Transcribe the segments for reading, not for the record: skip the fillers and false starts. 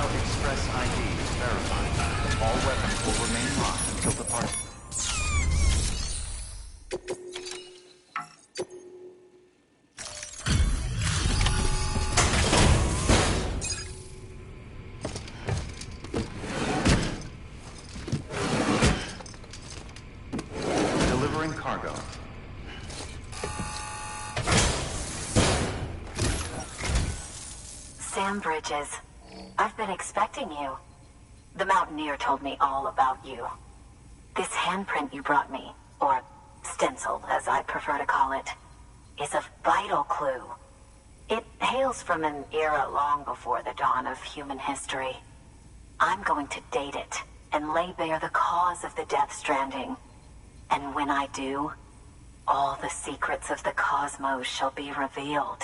Mobile Express ID is verified. All weapons will remain locked until departure. Delivering cargo. Sam Bridges, I've been expecting you. The Mountaineer told me all about you. This handprint you brought me, or stencil as I prefer to call it, is a vital clue. It hails from an era long before the dawn of human history. I'm going to date it and lay bare the cause of the Death Stranding. And when I do, all the secrets of the cosmos shall be revealed.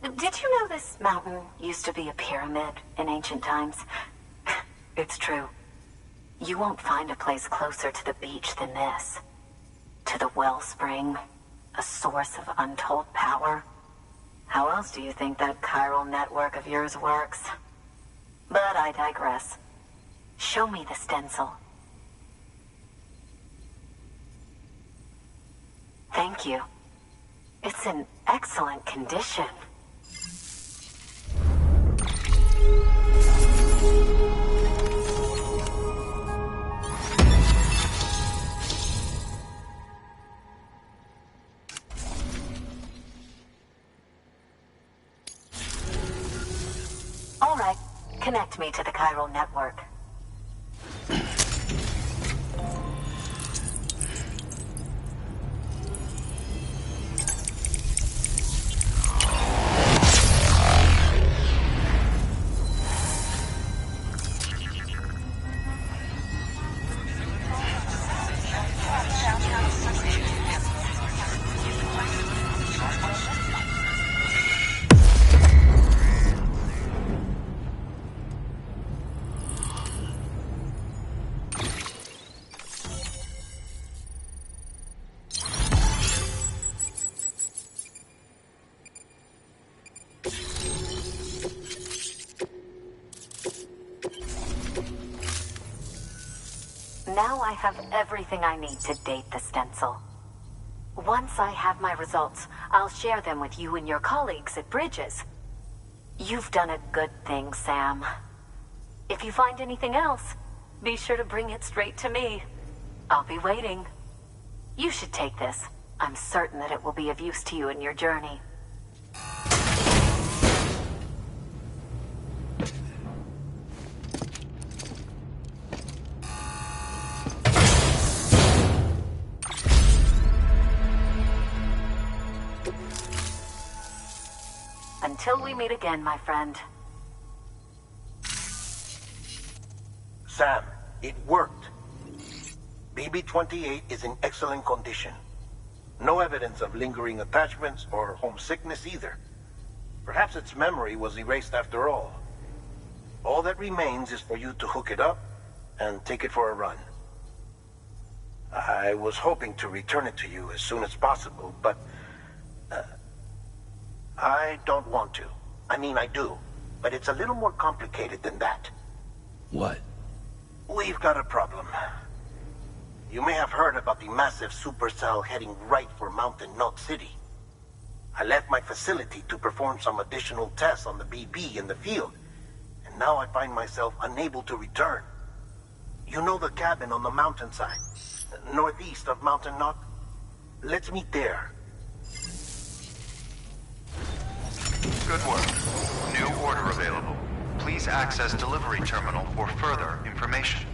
Did you know this mountain used to be a pyramid in ancient times? It's true. You won't find a place closer to the beach than this. To the wellspring, a source of untold power. How else do you think that chiral network of yours works? But I digress. Show me the stencil. Thank you. It's in excellent condition. All right, connect me to the chiral network. Now I have everything I need to date the stencil. Once I have my results, I'll share them with you and your colleagues at Bridges. You've done a good thing, Sam. If you find anything else, be sure to bring it straight to me. I'll be waiting. You should take this. I'm certain that it will be of use to you in your journey. Until we meet again, my friend. Sam, it worked. BB-28 is in excellent condition. No evidence of lingering attachments or homesickness either. Perhaps its memory was erased after all. All that remains is for you to hook it up and take it for a run. I was hoping to return it to you as soon as possible, but I don't want to. I mean, I do, but it's a little more complicated than that. What? We've got a problem. You may have heard about the massive supercell heading right for Mountain Knot City. I left my facility to perform some additional tests on the BB in the field, and now I find myself unable to return. You know the cabin on the mountainside, northeast of Mountain Knot? Let's meet there. Good work. New order available. Please access delivery terminal for further information.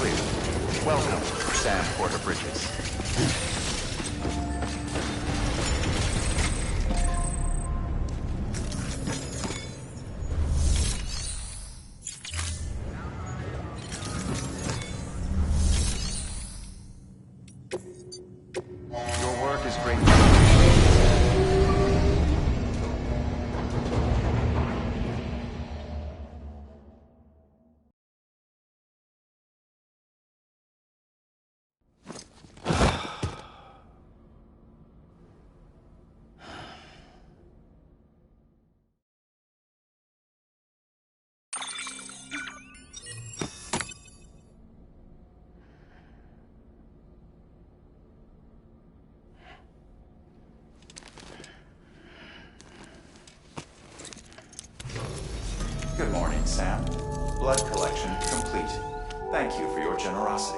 clear. Welcome, Sam Porter Bridges. Your work is great. Good morning, Sam. Blood collection complete. Thank you for your generosity.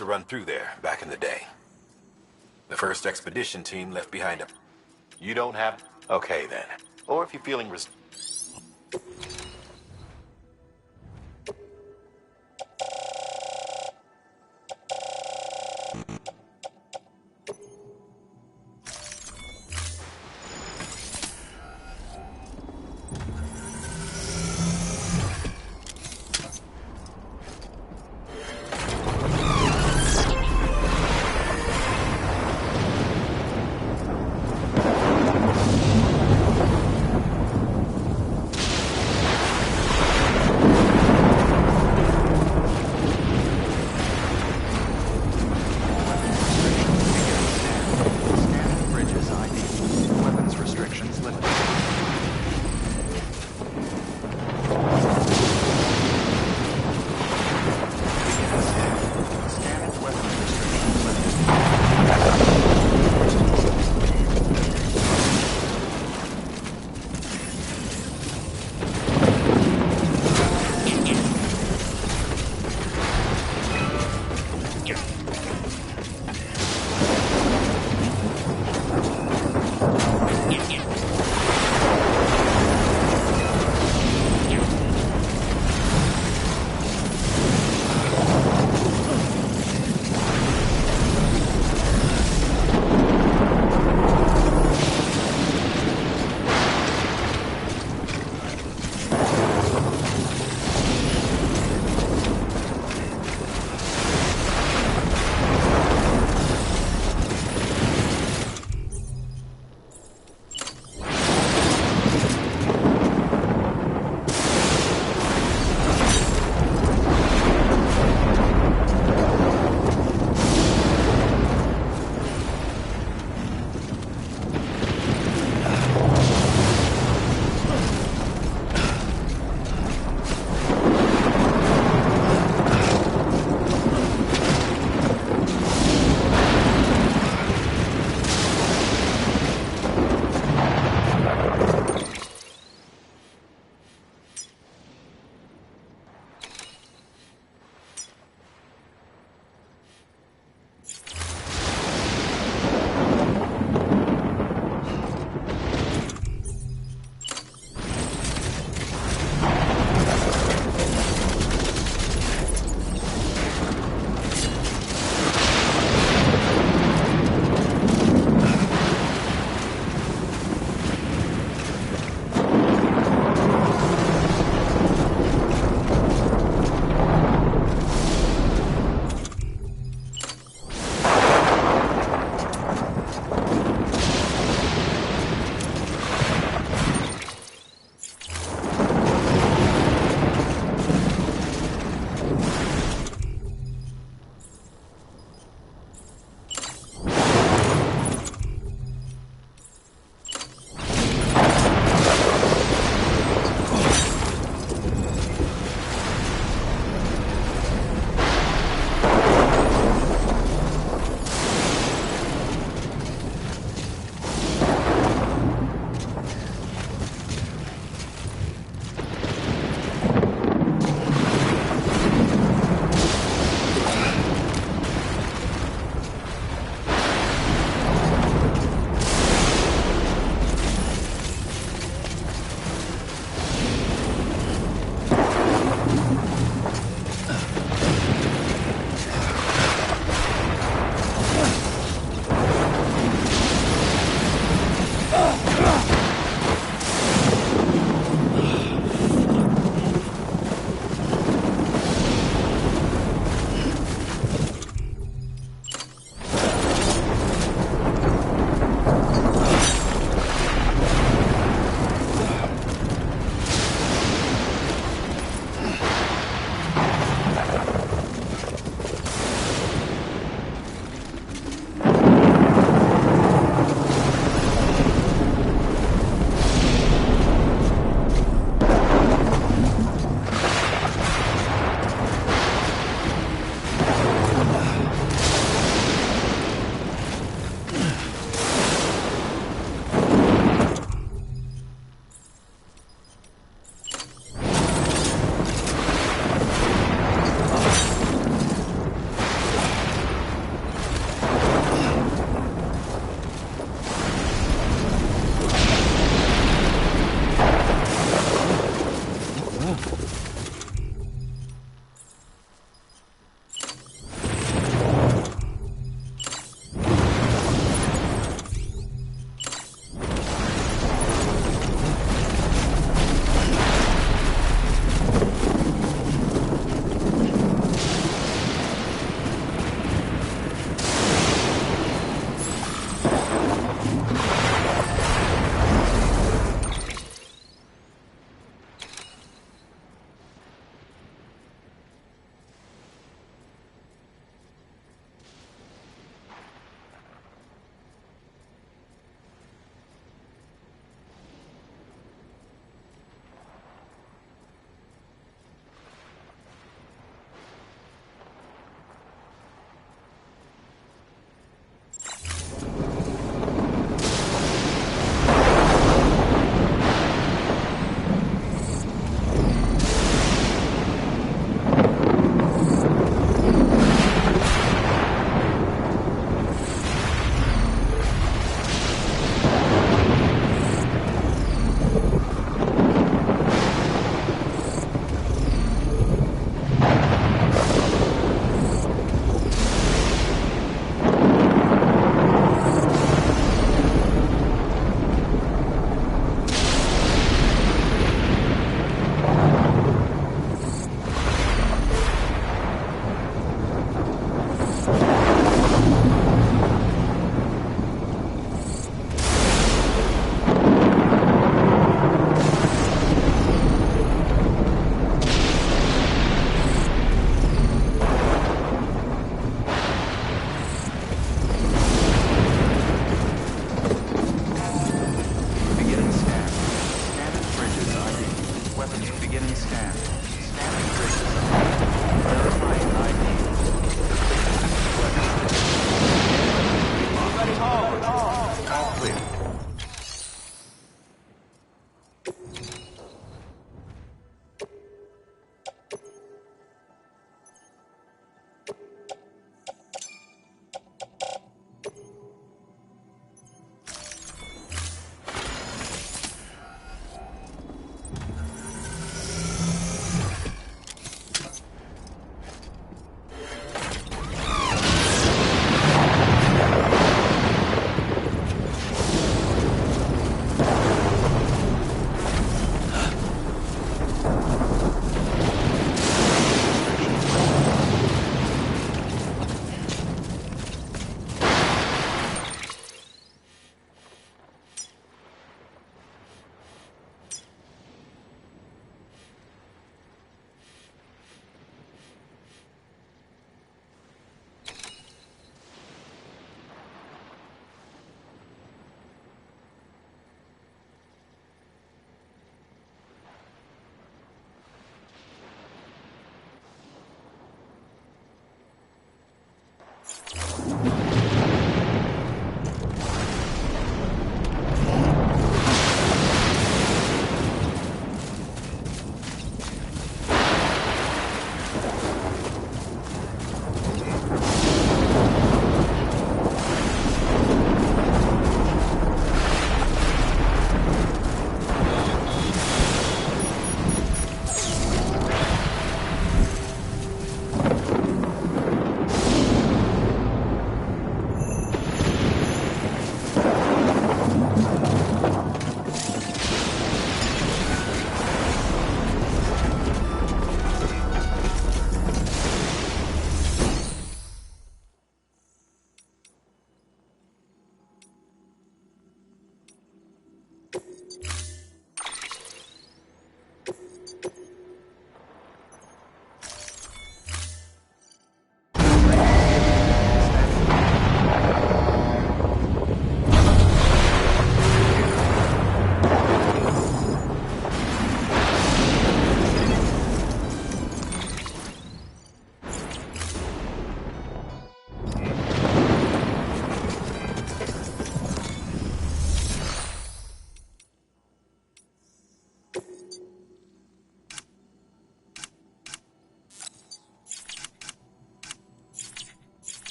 to run through there back in the day. The first expedition team left behind a... You don't have... Okay, then. Or if you're feeling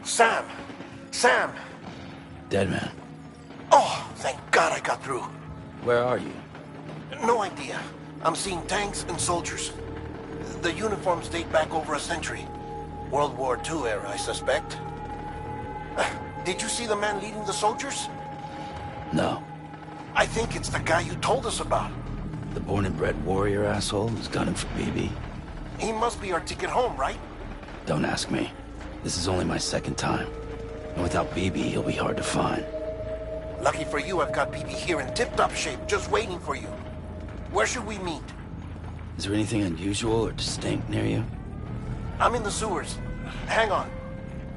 Sam! Sam! Dead man. Oh, thank God I got through. Where are you? No idea. I'm seeing tanks and soldiers. The uniforms date back over a century. World War II era, I suspect. Did you see the man leading the soldiers? No. I think it's the guy you told us about. The born and bred warrior asshole who's gunning for BB? He must be our ticket home, right? Don't ask me. This is only my second time. And without BB, he'll be hard to find. Lucky for you, I've got BB here in tip-top shape, just waiting for you. Where should we meet? Is there anything unusual or distinct near you? I'm in the sewers. Hang on.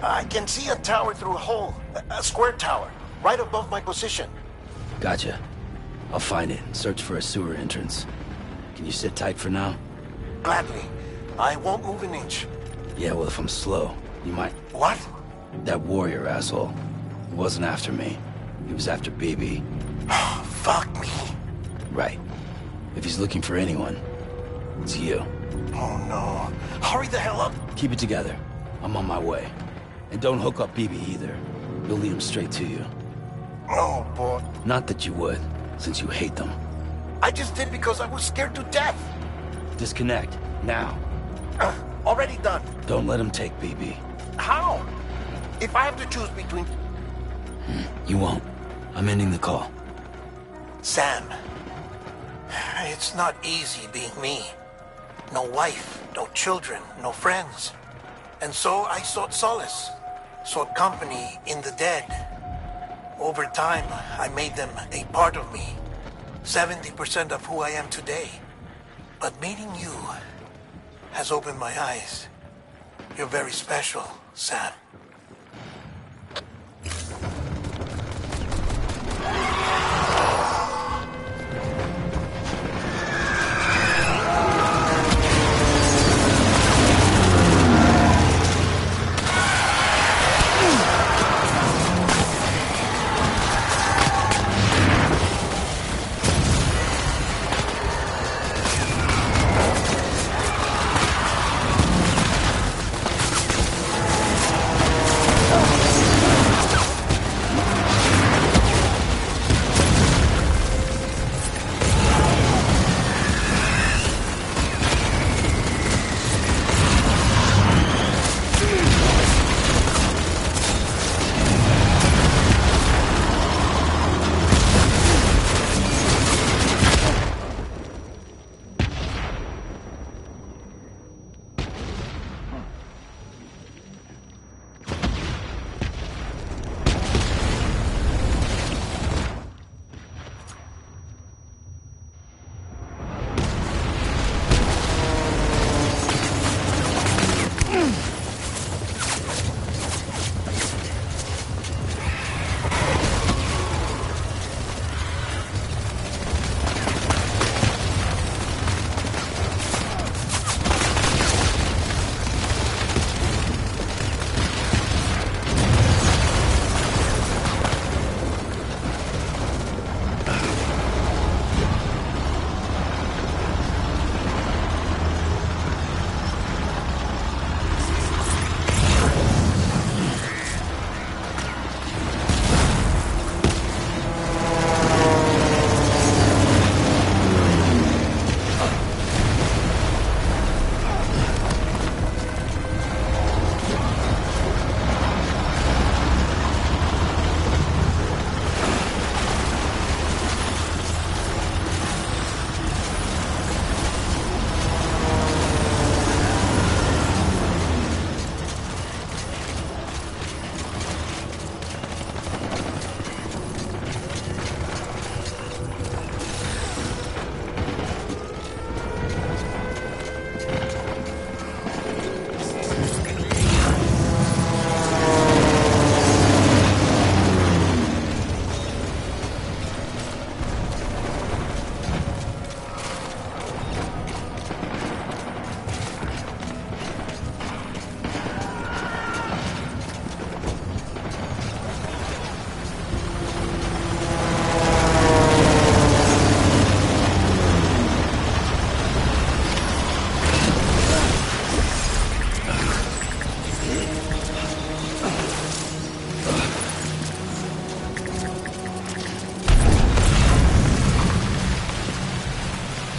I can see a tower through a hole. A square tower, right above my position. Gotcha. I'll find it and search for a sewer entrance. Can you sit tight for now? Gladly. I won't move an inch. Yeah, well, if I'm slow, you might... What? That warrior asshole. He wasn't after me. He was after BB. Fuck me. Right. If he's looking for anyone, it's you. Oh no. Hurry the hell up. Keep it together. I'm on my way. And don't hook up BB either. You'll lead him straight to you. Oh boy. Not that you would, since you hate them. I just did because I was scared to death. Disconnect, now. Already done. Don't let him take BB. How? If I have to choose between... You won't. I'm ending the call. Sam. It's not easy being me. No wife, no children, no friends. And so I sought solace. Sought company in the dead. Over time, I made them a part of me. 70% of who I am today. But meeting you has opened my eyes. You're very special, Sam.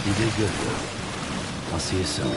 You did good, Will. I'll see you soon.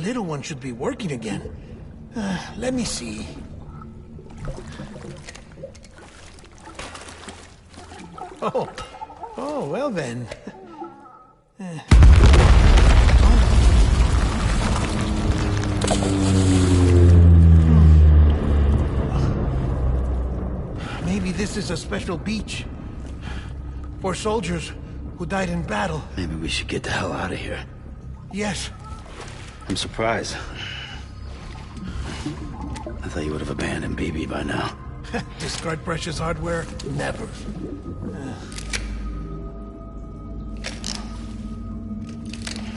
little one should be working again. Let me see. Oh, well then. Maybe this is a special beach for soldiers who died in battle. Maybe we should get the hell out of here. Yes. I'm surprised. I thought you would have abandoned BB by now. Discard precious hardware? Never.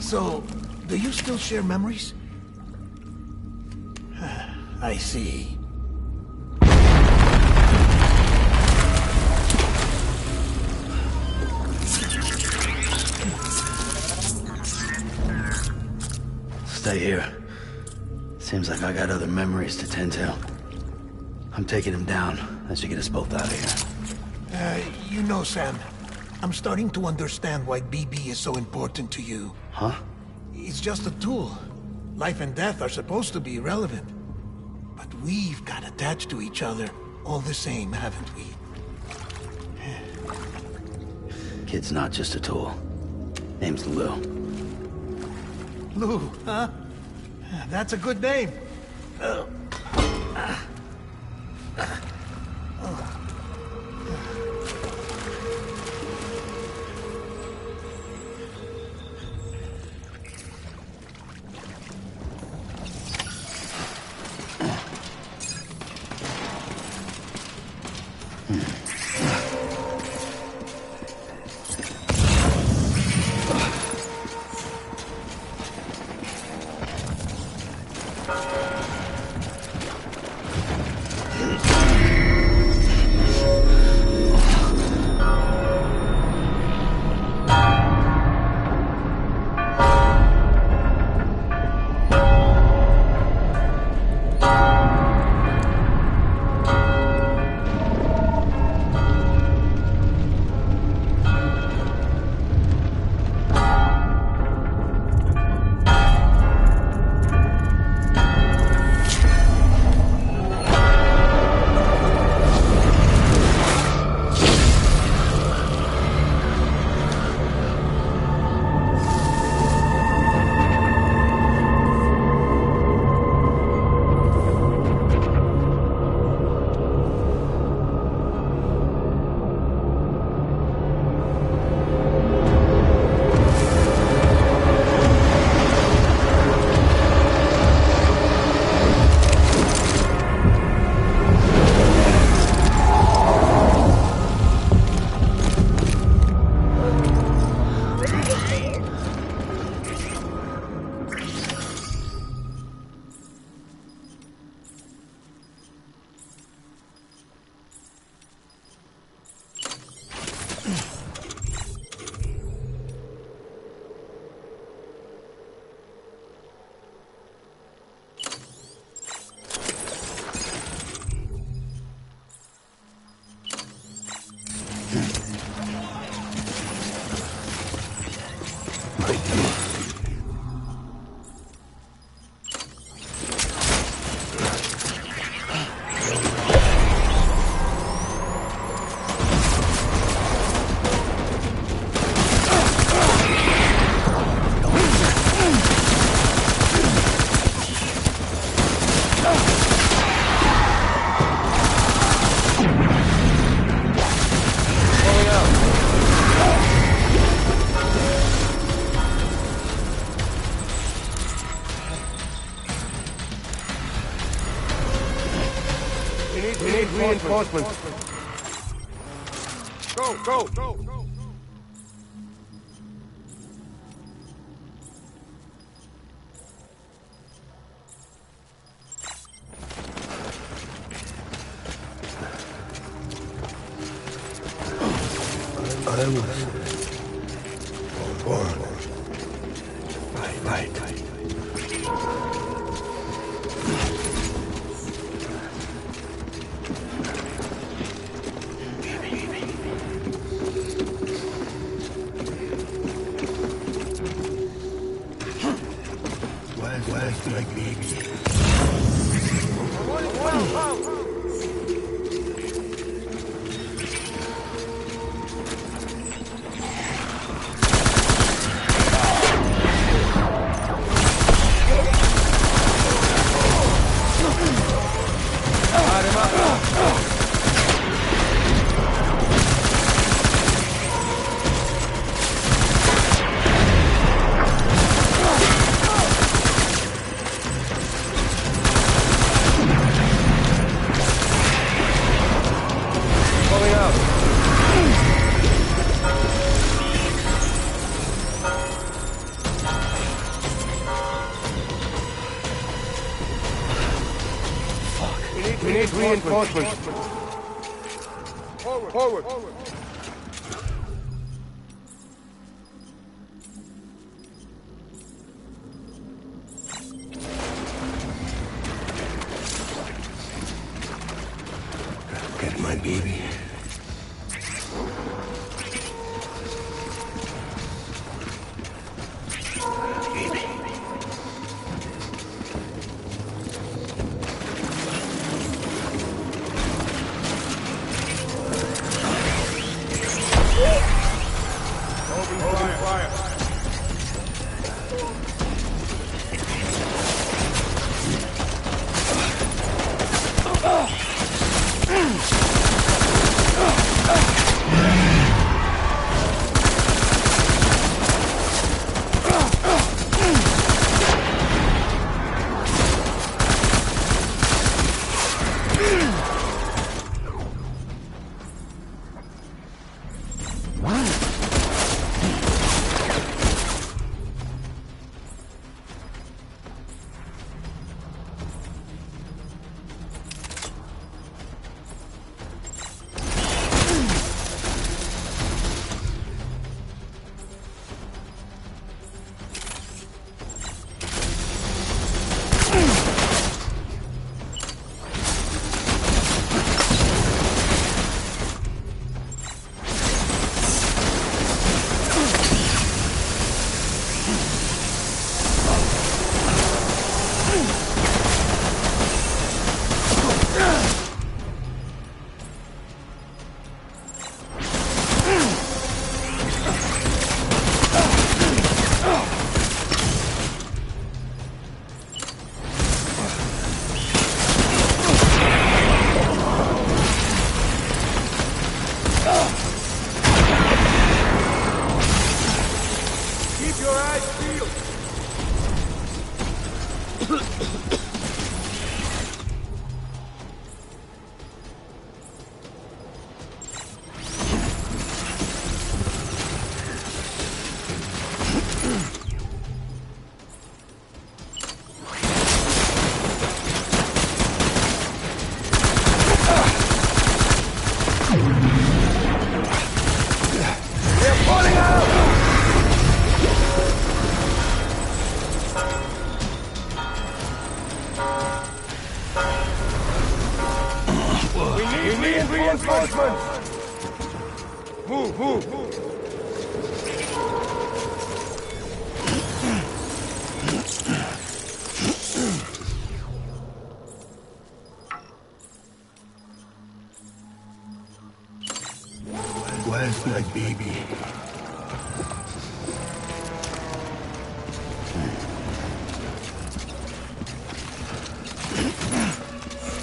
So, do you still share memories? I see. Stay here. Seems like I got other memories to tend to. I'm taking him down. That should get us both out of here. You know, Sam, I'm starting to understand why BB is so important to you. Huh? It's just a tool. Life and death are supposed to be irrelevant. But we've got attached to each other all the same, haven't we? Kid's not just a tool. Name's Lou. Lou, huh? That's a good name. We need reinforcements. Go! I was born by light. Why Reinforcements. Forward. Get my baby. Reinforcements! Move! Where's my baby?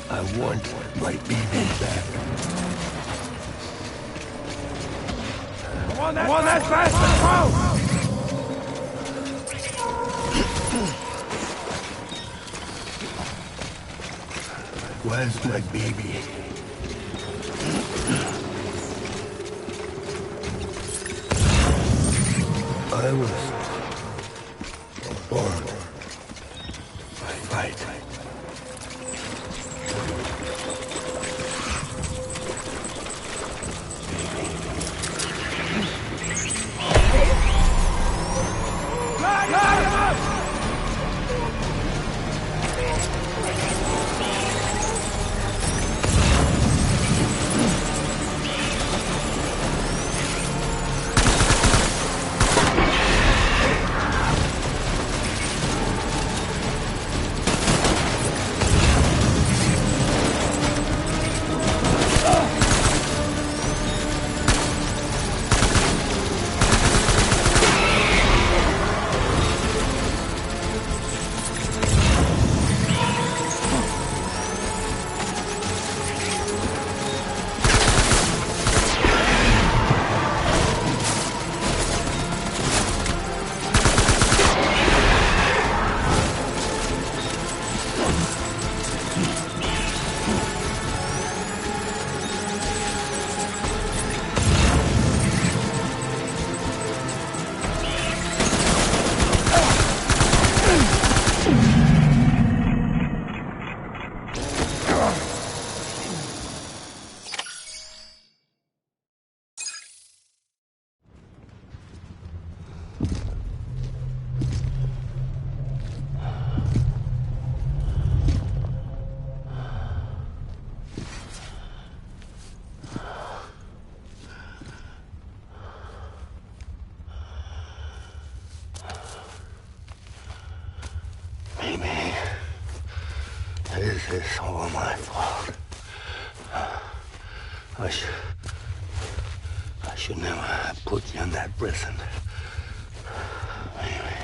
I want my baby back. Come on, that's fast! Where's my baby? I was born by fight. is all my fault. I should never have put you in that prison. Anyway.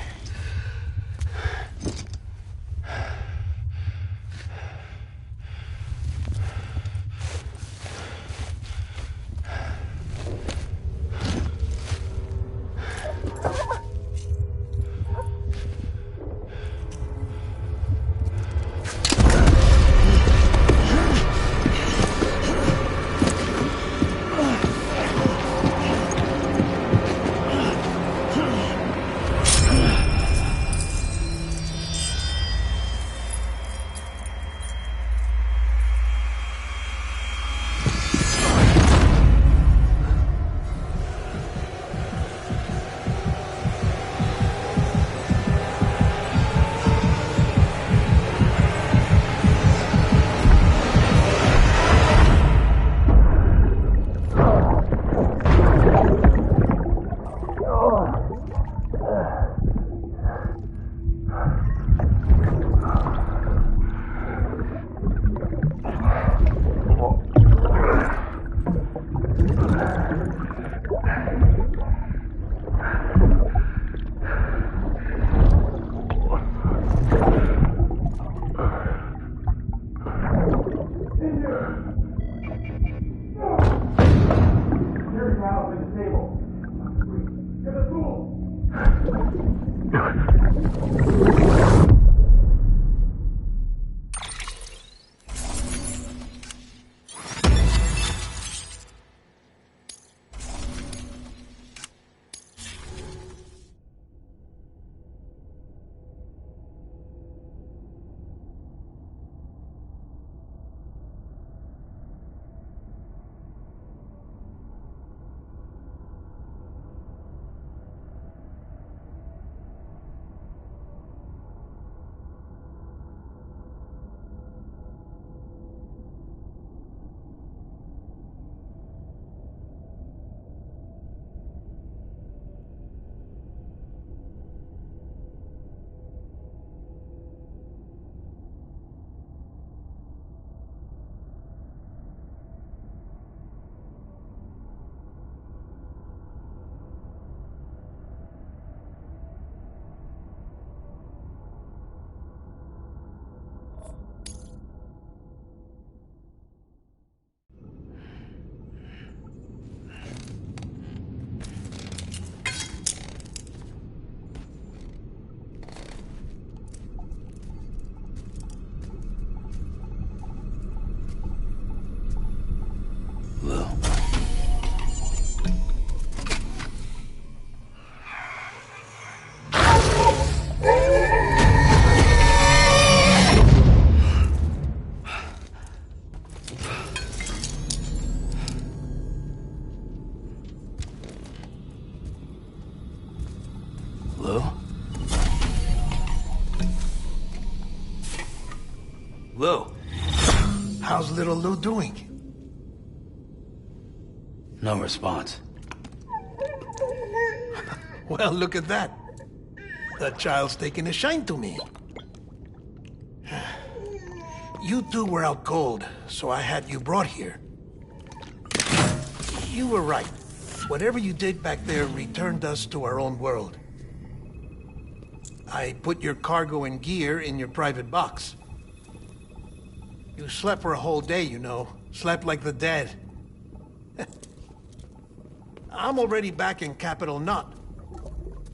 Lou? Lou? How's little Lou doing? No response. Well, look at that. The child's taking a shine to me. You two were out cold, so I had you brought here. You were right. Whatever you did back there returned us to our own world. I put your cargo and gear in your private box. You slept for a whole day, you know. Slept like the dead. I'm already back in Capital Knot.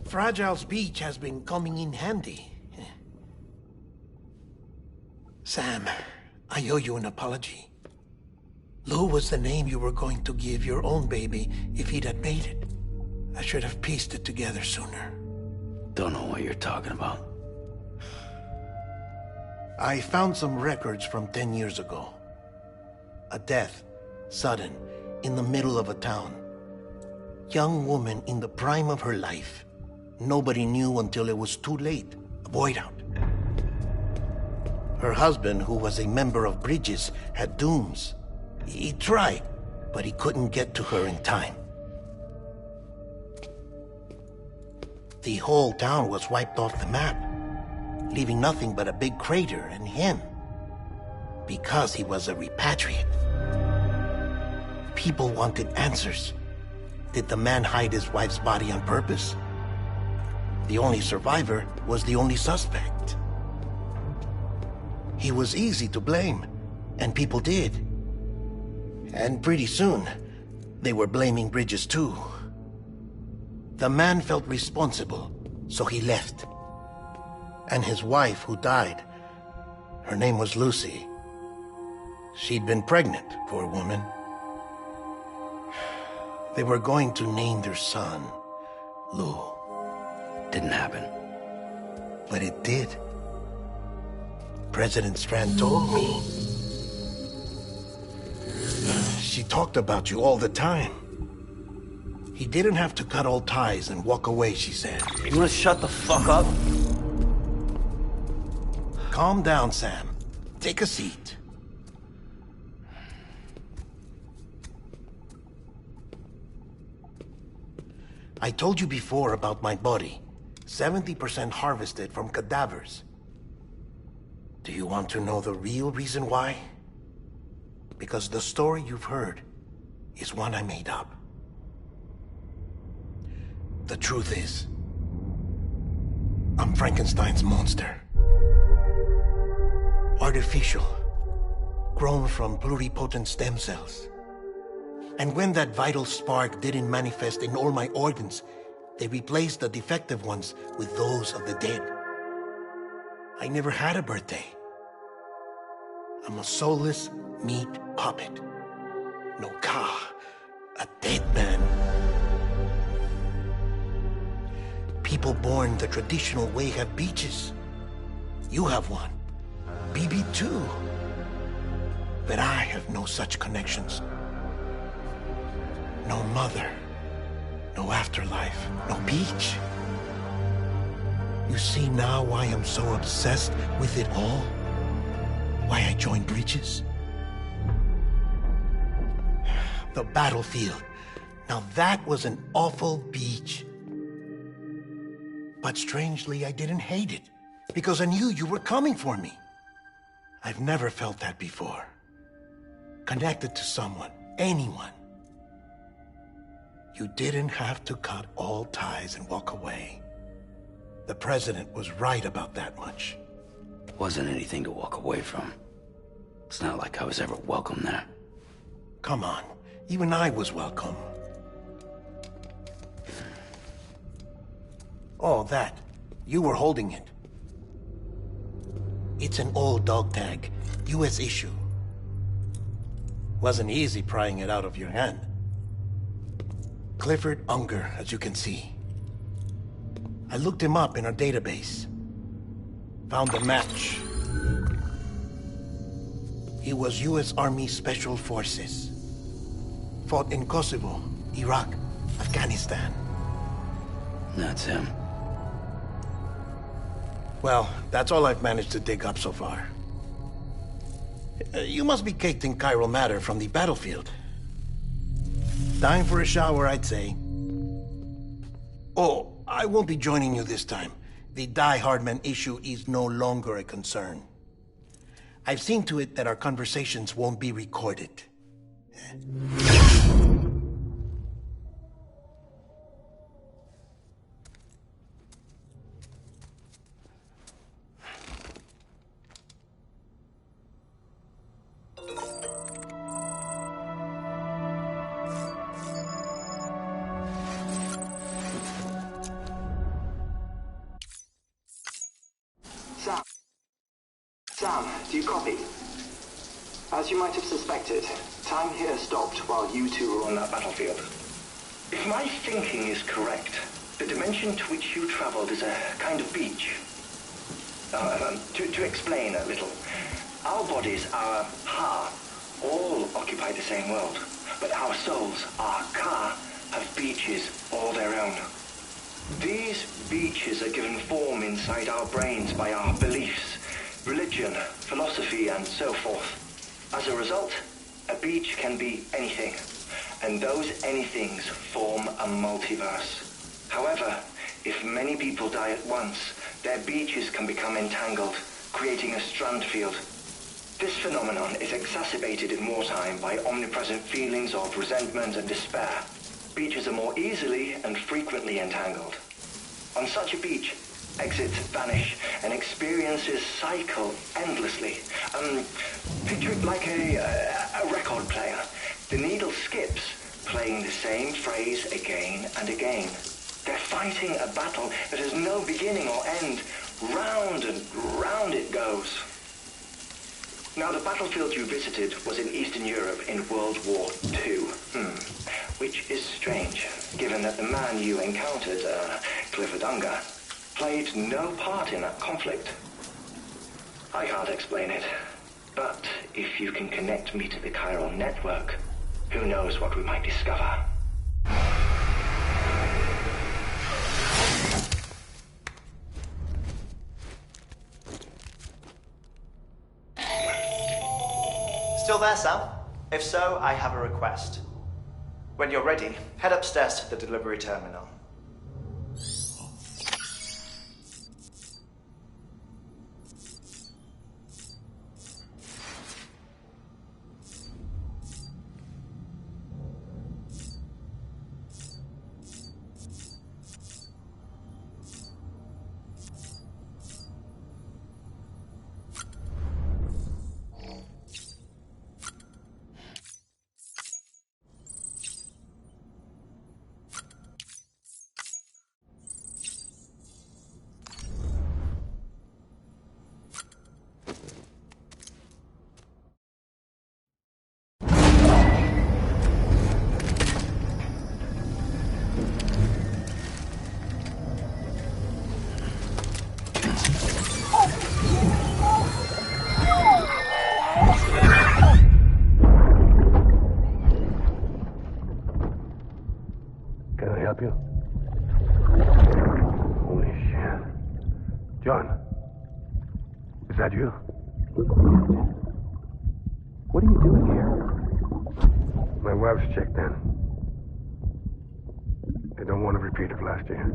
Fragile's beach has been coming in handy. Sam, I owe you an apology. Lou was the name you were going to give your own baby if he'd had made it. I should have pieced it together sooner. Don't know what you're talking about. I found some records from 10 years ago. A death, sudden, in the middle of a town. Young woman in the prime of her life. Nobody knew until it was too late. A void out. Her husband, who was a member of Bridges, had dooms. He tried, but he couldn't get to her in time. The whole town was wiped off the map, leaving nothing but a big crater and him. Because he was a repatriate. People wanted answers. Did the man hide his wife's body on purpose? The only survivor was the only suspect. He was easy to blame, and people did. And pretty soon, they were blaming Bridges too. The man felt responsible, so he left. And his wife, who died, her name was Lucy. She'd been pregnant, poor woman. They were going to name their son Lou. Didn't happen. But it did. President Strand told me. She talked about you all the time. He didn't have to cut all ties and walk away, she said. You wanna shut the fuck up? Calm down, Sam. Take a seat. I told you before about my body. 70% harvested from cadavers. Do you want to know the real reason why? Because the story you've heard is one I made up. The truth is, I'm Frankenstein's monster. Artificial, grown from pluripotent stem cells. And when that vital spark didn't manifest in all my organs, they replaced the defective ones with those of the dead. I never had a birthday. I'm a soulless meat puppet. No car, a dead man. People born the traditional way have beaches. You have one. BB too. But I have no such connections. No mother, no afterlife, no beach. You see now why I'm so obsessed with it all? Why I joined Bridges? The battlefield. Now that was an awful beach. But strangely, I didn't hate it, because I knew you were coming for me. I've never felt that before. Connected to someone, anyone. You didn't have to cut all ties and walk away. The president was right about that much. Wasn't anything to walk away from. It's not like I was ever welcome there. Come on, even I was welcome. Oh, that. You were holding it. It's an old dog tag, US issue. Wasn't easy prying it out of your hand. Clifford Unger, as you can see. I looked him up in our database. Found a match. He was US Army Special Forces. Fought in Kosovo, Iraq, Afghanistan. That's him. Well, that's all I've managed to dig up so far. You must be caked in chiral matter from the battlefield. Time for a shower, I'd say. Oh, I won't be joining you this time. The Die Hardman issue is no longer a concern. I've seen to it that our conversations won't be recorded. Sam, do you copy? As you might have suspected, time here stopped while you two were on that battlefield. If my thinking is correct, the dimension to which you traveled is a kind of beach. To explain a little, our bodies, our ha, all occupy the same world, but our souls, our ka, have beaches all their own. These beaches are given form inside our brains by our beliefs, religion, philosophy, and so forth. As a result, a beach can be anything, and those anythings form a multiverse. However, if many people die at once, their beaches can become entangled, creating a strand field. This phenomenon is exacerbated in wartime by omnipresent feelings of resentment and despair. Beaches are more easily and frequently entangled. On such a beach, exits vanish and experiences cycle endlessly. Picture it like a record player. The needle skips, playing the same phrase again and again. They're fighting a battle that has no beginning or end. Round and round it goes. Now, the battlefield you visited was in Eastern Europe in World War II. Which is strange, given that the man you encountered, Clifford Unger, played no part in that conflict. I can't explain it, but if you can connect me to the chiral network, who knows what we might discover. Still there, Sam? If so, I have a request. When you're ready, head upstairs to the delivery terminal. Can I help you? Holy shit. John, is that you? What are you doing here? My wife's checked in. They don't want a repeat of last year.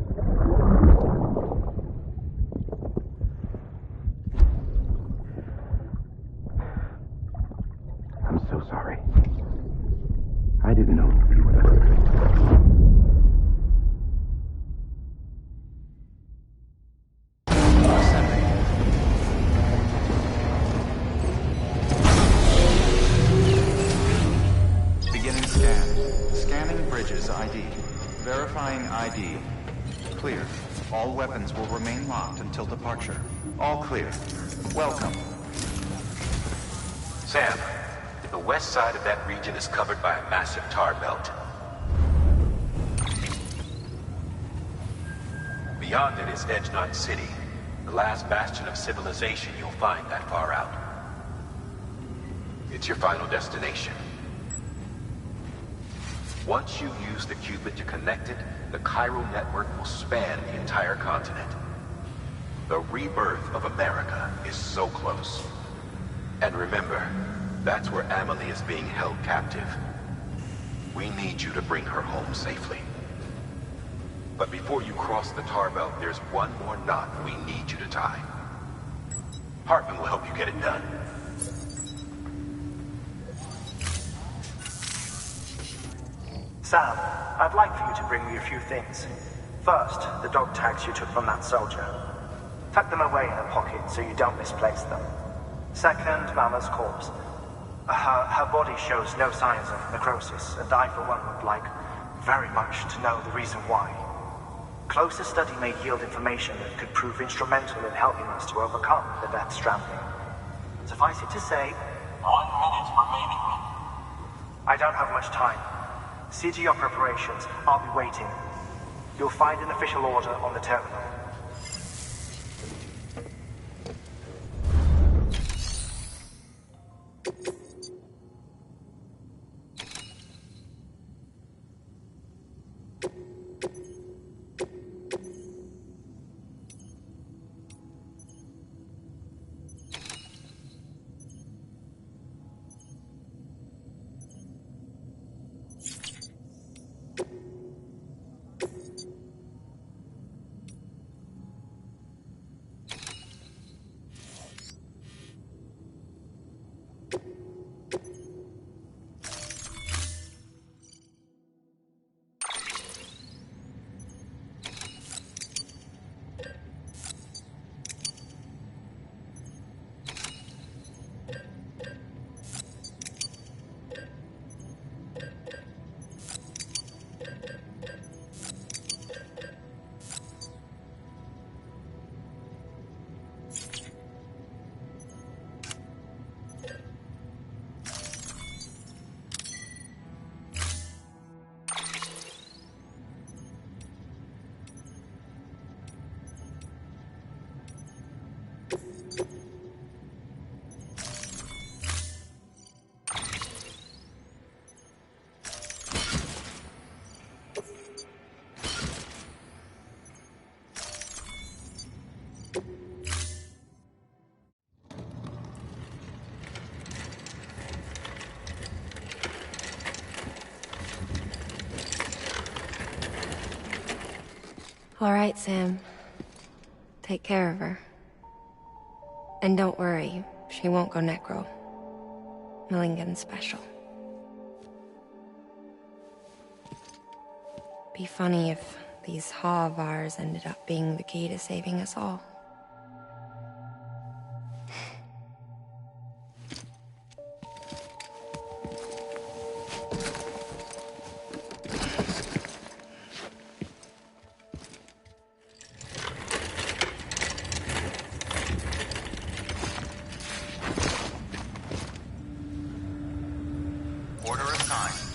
I'm so sorry. I didn't know you were that. Beginning scan. Scanning bridges ID. Verifying ID. Clear. All weapons will remain locked until departure. All clear. Welcome. Sam, the west side of that region is covered by a massive tar belt. Beyond it is Edgenot City, the last bastion of civilization you'll find that far out. It's your final destination. Once you use the qubit to connect it, the chiral network will span the entire continent. The rebirth of America is so close. And remember, that's where Amelie is being held captive. We need you to bring her home safely. But before you cross the tar belt, there's one more knot we need you to tie. Hartman will help you get it done. Sam, I'd like for you to bring me a few things. First, the dog tags you took from that soldier. Tuck them away in a pocket so you don't misplace them. Second, Mama's corpse. Her body shows no signs of necrosis, and I, for one, would like very much to know the reason why. Closer study may yield information that could prove instrumental in helping us to overcome the Death Stranding. Suffice it to say, 1 minute remaining. I don't have much time. See to your preparations. I'll be waiting. You'll find an official order on the terminal. All right, Sam. Take care of her. And don't worry, she won't go necro. Millingen's special. Be funny if these Ha of ours ended up being the key to saving us all. Order assigned.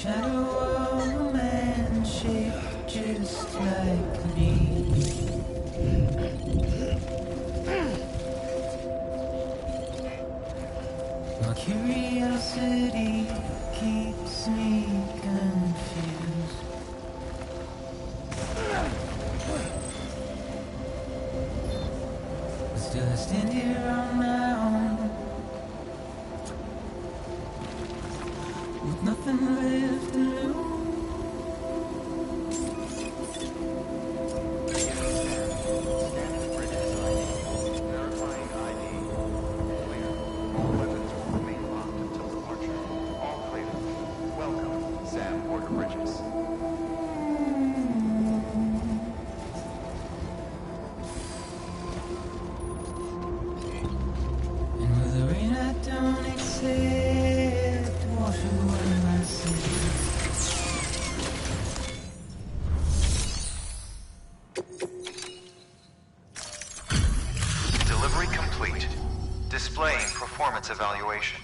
shadow of a man shaped just like me. My curiosity keeps me confused. But still I stand here on my own, with nothing left to lose. Scanning bridges ID. Verifying ID. Clear. All weapons will remain locked until departure. All clear. Welcome, Sam Porter Bridges. And with the rain I don't accept, wash away my sins. Delivery complete. Displaying performance evaluation.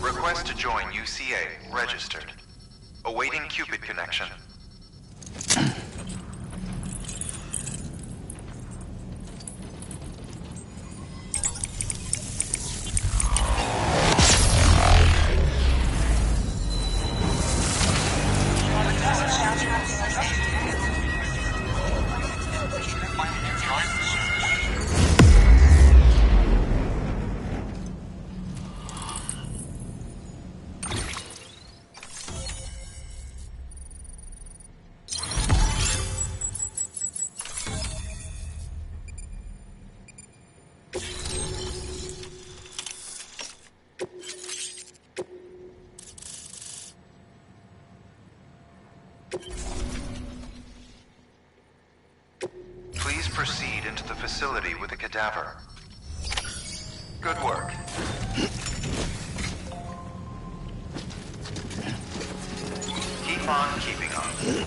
Request to join UCA registered. Awaiting Cupid connection. Please proceed into the facility with the cadaver. Good work. Keep on keeping on.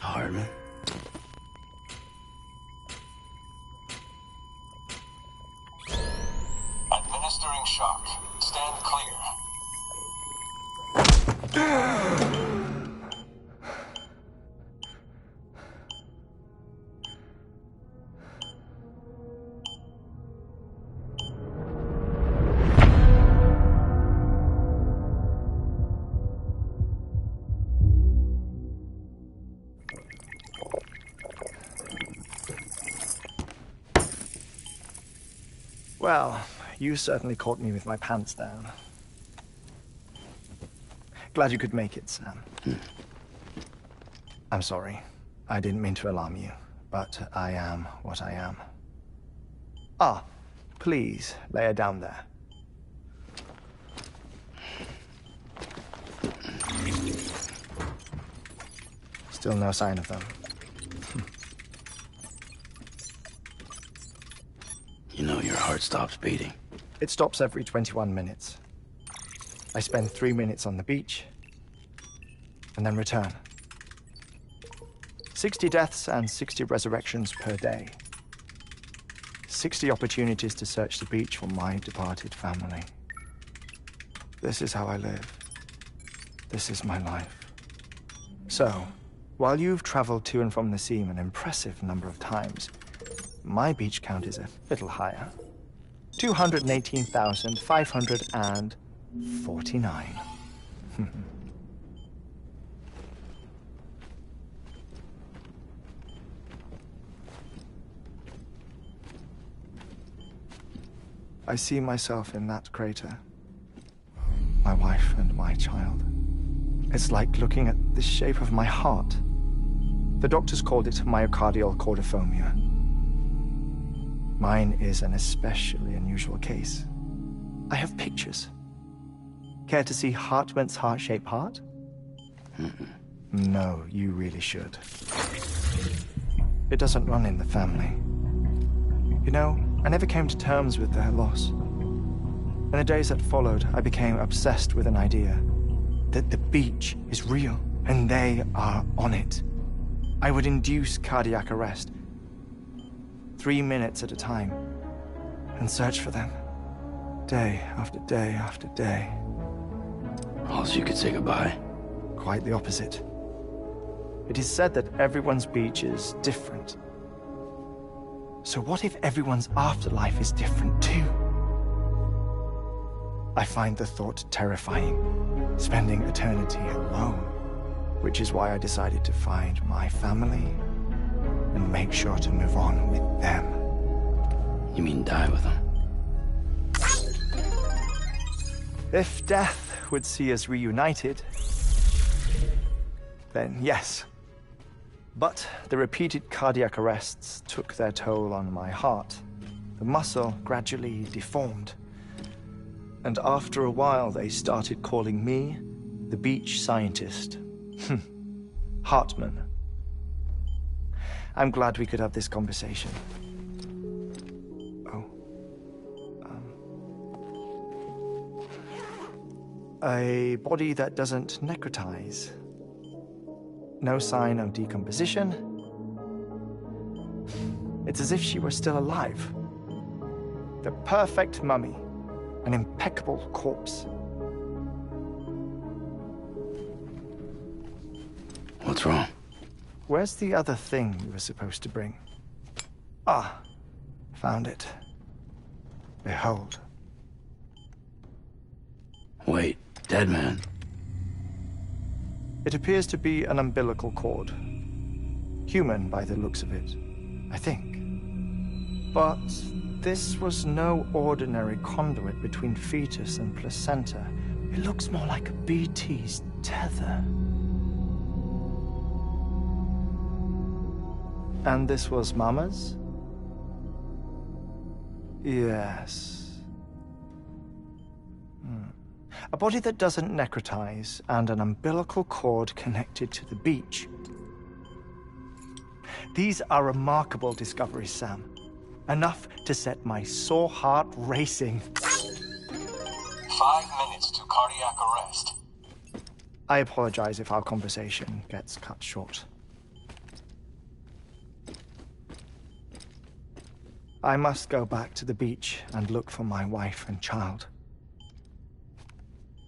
Hardman. Administering shock. Stand clear. Well, you certainly caught me with my pants down. Glad you could make it, Sam. I'm sorry. I didn't mean to alarm you, but I am what I am. Ah, please, lay her down there. Still no sign of them. You know your heart stops beating. It stops every 21 minutes. I spend 3 minutes on the beach, and then return. 60 deaths and 60 resurrections per day. 60 opportunities to search the beach for my departed family. This is how I live. This is my life. So, while you've traveled to and from the sea an impressive number of times, my beach count is a little higher. 218,549. I see myself in that crater. My wife and my child. It's like looking at the shape of my heart. The doctors called it myocardial cordiformia. Mine is an especially unusual case. I have pictures. Care to see Hartman's heart-shaped heart? No, you really should. It doesn't run in the family. You know, I never came to terms with their loss. In the days that followed, I became obsessed with an idea that the beach is real, and they are on it. I would induce cardiac arrest, 3 minutes at a time, and search for them, day after day after day. Also, you could say goodbye. Quite the opposite. It is said that everyone's beach is different. So what if everyone's afterlife is different too? I find the thought terrifying, spending eternity alone, which is why I decided to find my family and make sure to move on with them. You mean die with them? If death would see us reunited, then yes. But the repeated cardiac arrests took their toll on my heart. The muscle gradually deformed. And after a while, they started calling me the beach scientist. Hartman. I'm glad we could have this conversation. A body that doesn't necrotize. No sign of decomposition. It's as if she were still alive. The perfect mummy. An impeccable corpse. What's wrong? Where's the other thing you were supposed to bring? Ah, found it. Behold. Wait, dead man? It appears to be an umbilical cord. Human by the looks of it, I think. But this was no ordinary conduit between fetus and placenta. It looks more like a BT's tether. And this was Mama's? Yes. A body that doesn't necrotize and an umbilical cord connected to the beach. These are remarkable discoveries, Sam. Enough to set my sore heart racing. 5 minutes to cardiac arrest. I apologize if our conversation gets cut short. I must go back to the beach and look for my wife and child.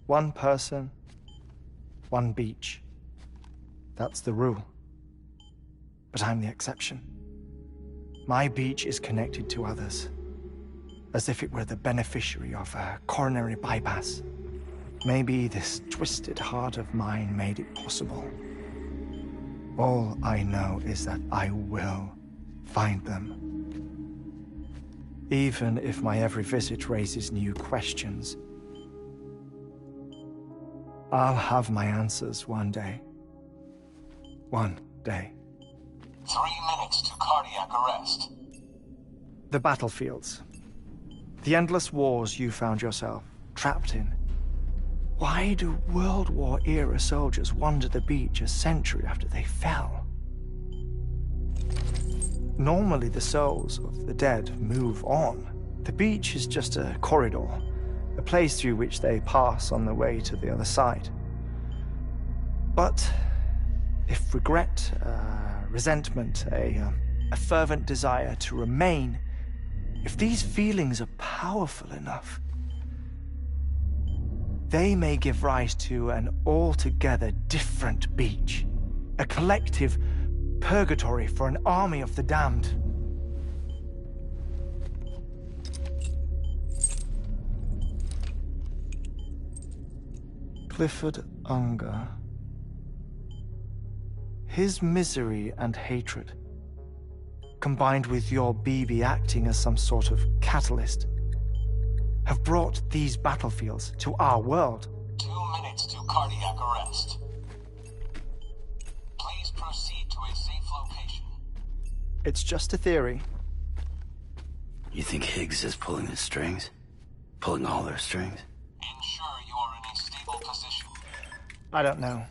One person, one beach. That's the rule. But I'm the exception. My beach is connected to others, as if it were the beneficiary of a coronary bypass. Maybe this twisted heart of mine made it possible. All I know is that I will find them. Even if my every visit raises new questions, I'll have my answers one day. One day. 3 minutes to cardiac arrest. The battlefields. The endless wars you found yourself trapped in. Why do World War-era soldiers wander the beach a century after they fell? Normally, the souls of the dead move on. The beach is just a corridor, a place through which they pass on the way to the other side. But if regret, resentment, a fervent desire to remain, if these feelings are powerful enough, they may give rise to an altogether different beach, a collective purgatory for an army of the damned. Clifford Unger. His misery and hatred, combined with your BB acting as some sort of catalyst, have brought these battlefields to our world. 2 minutes to cardiac arrest. Please proceed to a safe location. It's just a theory. You think Higgs is pulling the strings? Pulling all their strings? Ensure you are in a stable position. I don't know.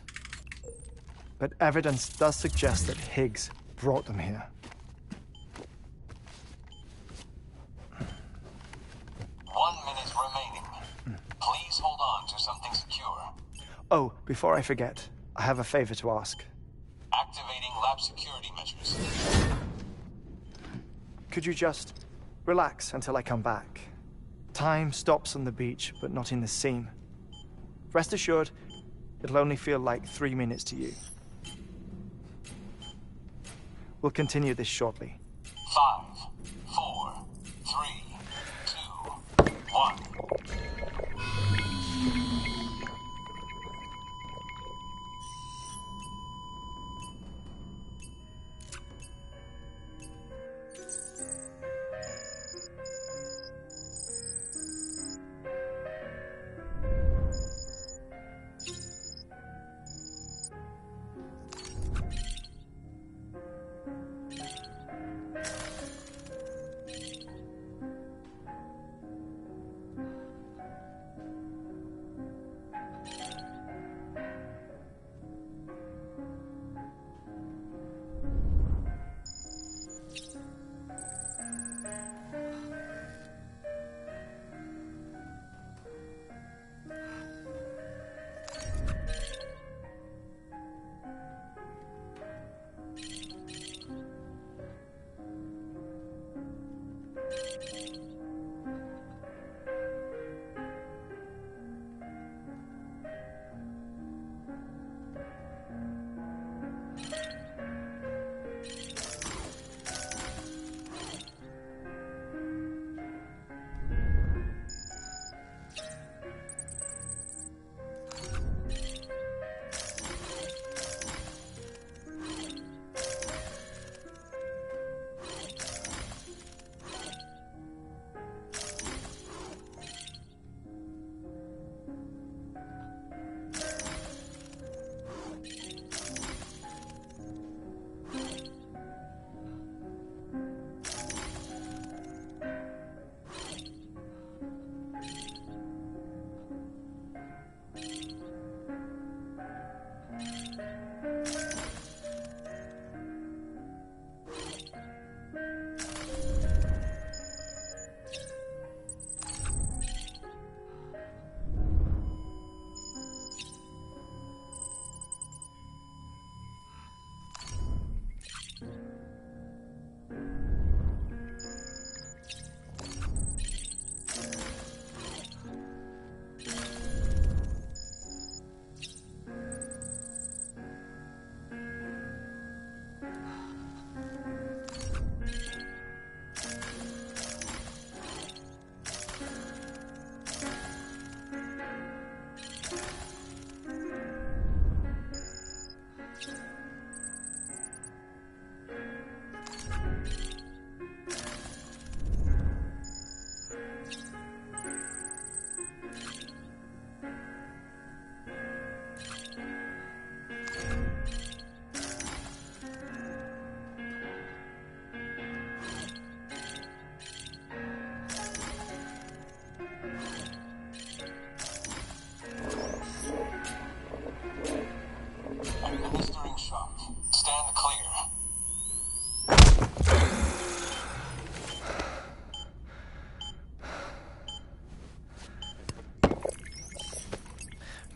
But evidence does suggest that Higgs brought them here. 1 minute remaining. Please hold on to something secure. Oh, before I forget, I have a favor to ask. Activating lab security measures. Could you just relax until I come back? Time stops on the beach, but not in the scene. Rest assured, it'll only feel like 3 minutes to you. We'll continue this shortly. 5, 4, 3, 2, 1.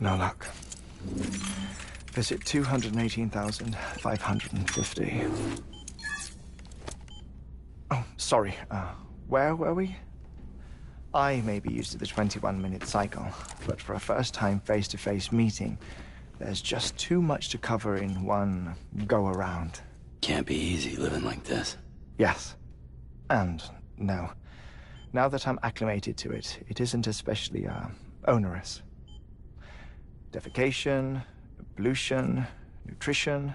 No luck. Visit 218,550. Oh, sorry. Where were we? I may be used to the 21-minute cycle, but for a first-time face-to-face meeting, there's just too much to cover in one go-around. Can't be easy living like this. Yes. And no. Now that I'm acclimated to it, it isn't especially, onerous. Defecation, pollution, nutrition.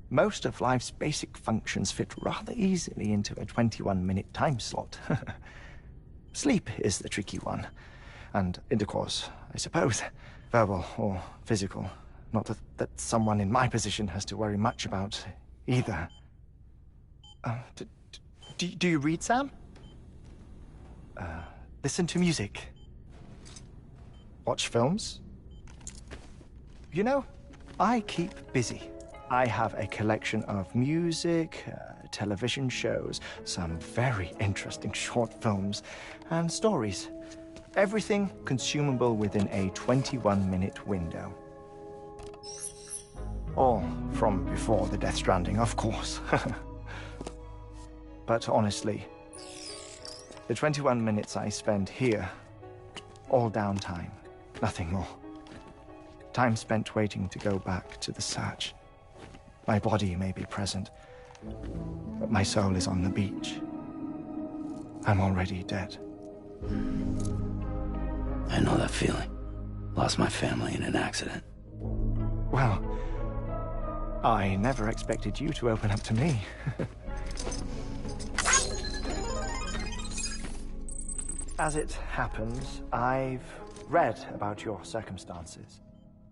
Most of life's basic functions fit rather easily into a 21-minute time slot. Sleep is the tricky one. And intercourse, I suppose. Verbal or physical. Not that someone in my position has to worry much about either. Do you read, Sam? Listen to music. Watch films. You know, I keep busy. I have a collection of music, television shows, some very interesting short films, and stories. Everything consumable within a 21-minute window. All from before the Death Stranding, of course. But honestly, the 21 minutes I spend here, all downtime, nothing more. Time spent waiting to go back to the search. My body may be present, but my soul is on the beach. I'm already dead. I know that feeling. Lost my family in an accident. Well, I never expected you to open up to me. As it happens, I've read about your circumstances.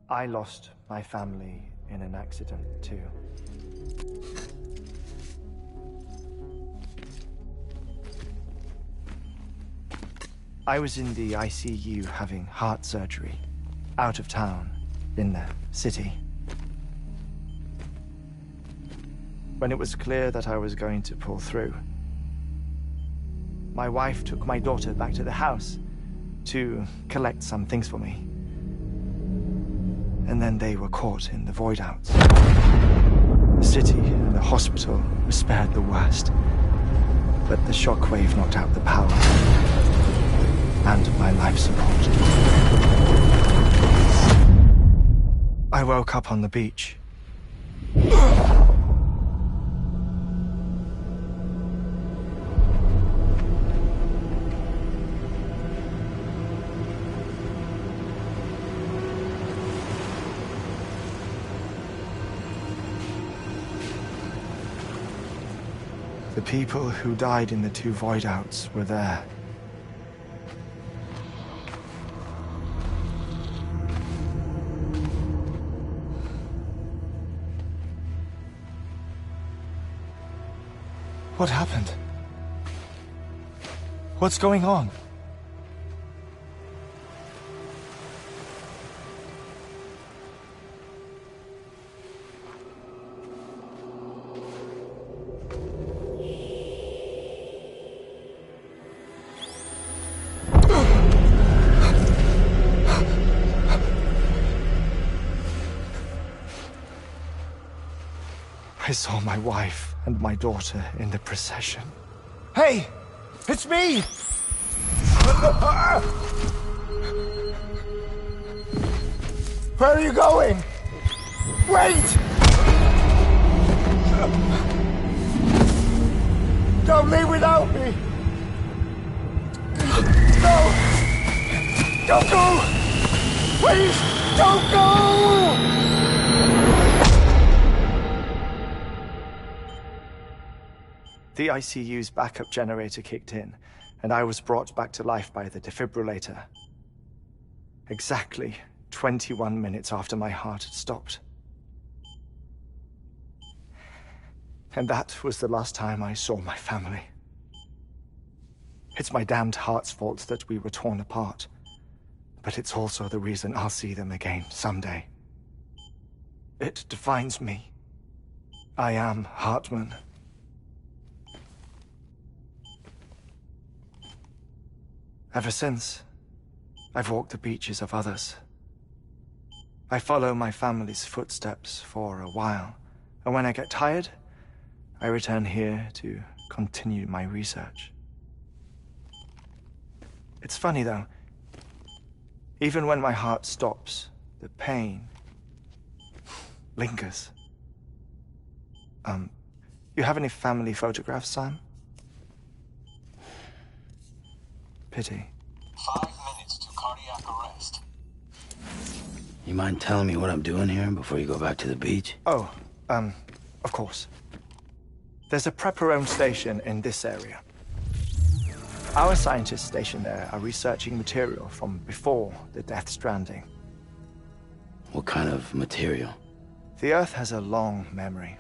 I lost my family in an accident, too. I was in the ICU having heart surgery, out of town, in the city. When it was clear that I was going to pull through, my wife took my daughter back to the house to collect some things for me. And then they were caught in the void-outs. The city and the hospital were spared the worst, but the shockwave knocked out the power and my life support. I woke up on the beach. The people who died in the two void-outs were there. What happened? What's going on? I saw my wife and my daughter in the procession. Hey! It's me! Where are you going? Wait! Don't leave without me! No! Don't go! Please, don't go! The ICU's backup generator kicked in, and I was brought back to life by the defibrillator. Exactly 21 minutes after my heart had stopped. And that was the last time I saw my family. It's my damned heart's fault that we were torn apart, but it's also the reason I'll see them again someday. It defines me. I am Hartman. Ever since, I've walked the beaches of others I follow my family's footsteps for a while, and when I get tired, I return here to continue my research. It's funny, though. Even when my heart stops, the pain lingers. You have any family photographs, Sam? Pity. 5 minutes to cardiac arrest. You mind telling me what I'm doing here before you go back to the beach? Oh, of course. There's a prep-your-own station in this area. Our scientists stationed there are researching material from before the Death Stranding. What kind of material? The Earth has a long memory.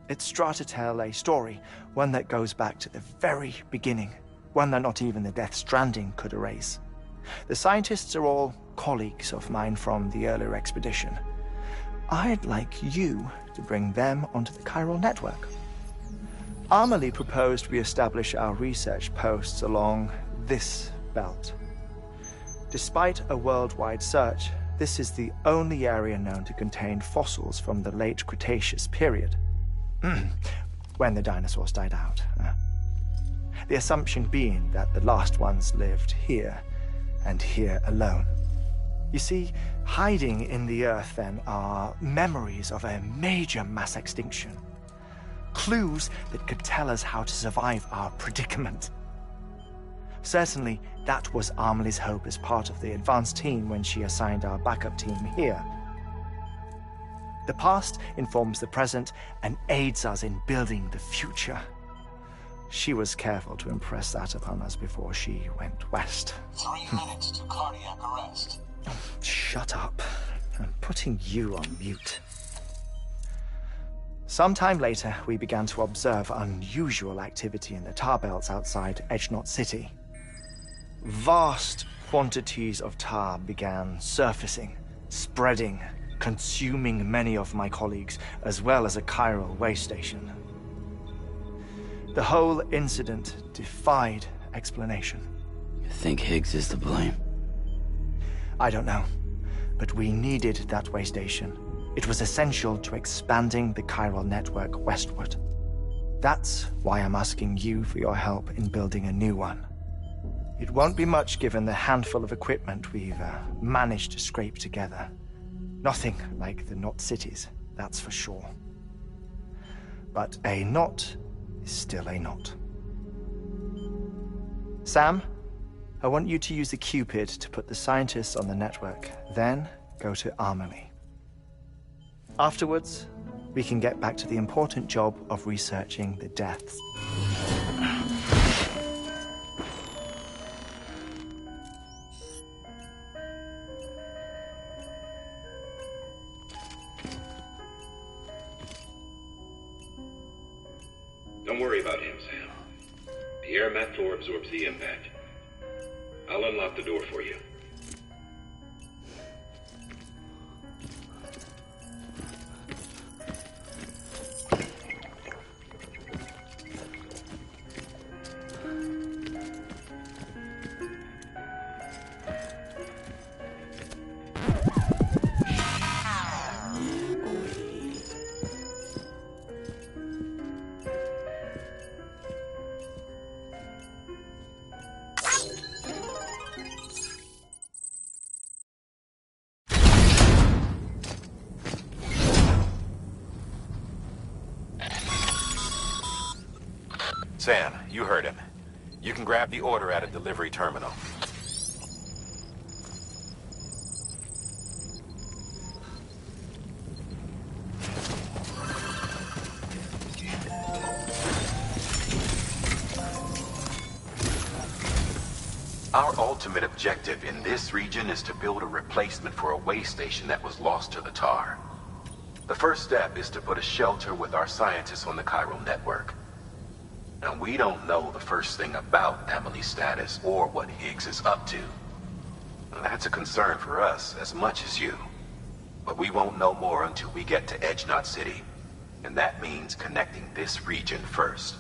It's trying to tell a story, one that goes back to the very beginning, one that not even the Death Stranding could erase. The scientists are all colleagues of mine from the earlier expedition. I'd like you to bring them onto the chiral network. Amelie proposed we establish our research posts along this belt. Despite a worldwide search, this is the only area known to contain fossils from the late Cretaceous period, when the dinosaurs died out. The assumption being that the last ones lived here, and here alone. You see, hiding in the Earth, then, are memories of a major mass extinction. Clues that could tell us how to survive our predicament. Certainly, that was Amelie's hope as part of the advanced team when she assigned our backup team here. The past informs the present and aids us in building the future. She was careful to impress that upon us before she went west. 3 minutes to cardiac arrest. Shut up. I'm putting you on mute. Sometime later, we began to observe unusual activity in the tar belts outside Edgenot City. Vast quantities of tar began surfacing, spreading, consuming many of my colleagues, as well as a chiral way station. The whole incident defied explanation. You think Higgs is to blame? I don't know, but we needed that way station. It was essential to expanding the chiral network westward. That's why I'm asking you for your help in building a new one. It won't be much given the handful of equipment we've managed to scrape together. Nothing like the knot cities, that's for sure. But a knot is still a knot. Sam, I want you to use the Cupid to put the scientists on the network, then go to Amelie. Afterwards, we can get back to the important job of researching the deaths. Don't worry about him, Sam. The air mat floor absorbs the impact. I'll unlock the door for you. Sam, you heard him. You can grab the order at a delivery terminal. Our ultimate objective in this region is to build a replacement for a way station that was lost to the tar. The first step is to put a shelter with our scientists on the chiral network. Now, we don't know the first thing about Amelie's status or what Higgs is up to. That's a concern for us as much as you. But we won't know more until we get to Edgenot City. And that means connecting this region first.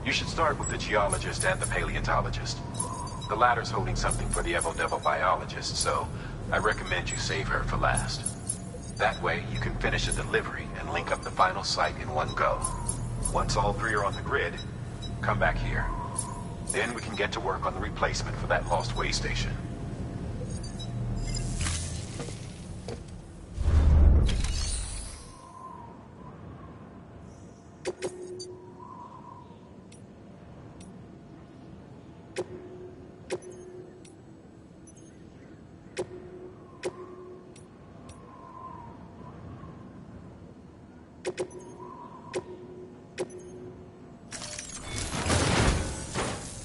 You should start with the geologist and the paleontologist. The latter's holding something for the Evo Devil biologist, so I recommend you save her for last. That way, you can finish a delivery and link up the final site in one go. Once all three are on the grid, come back here. Then we can get to work on the replacement for that lost way station.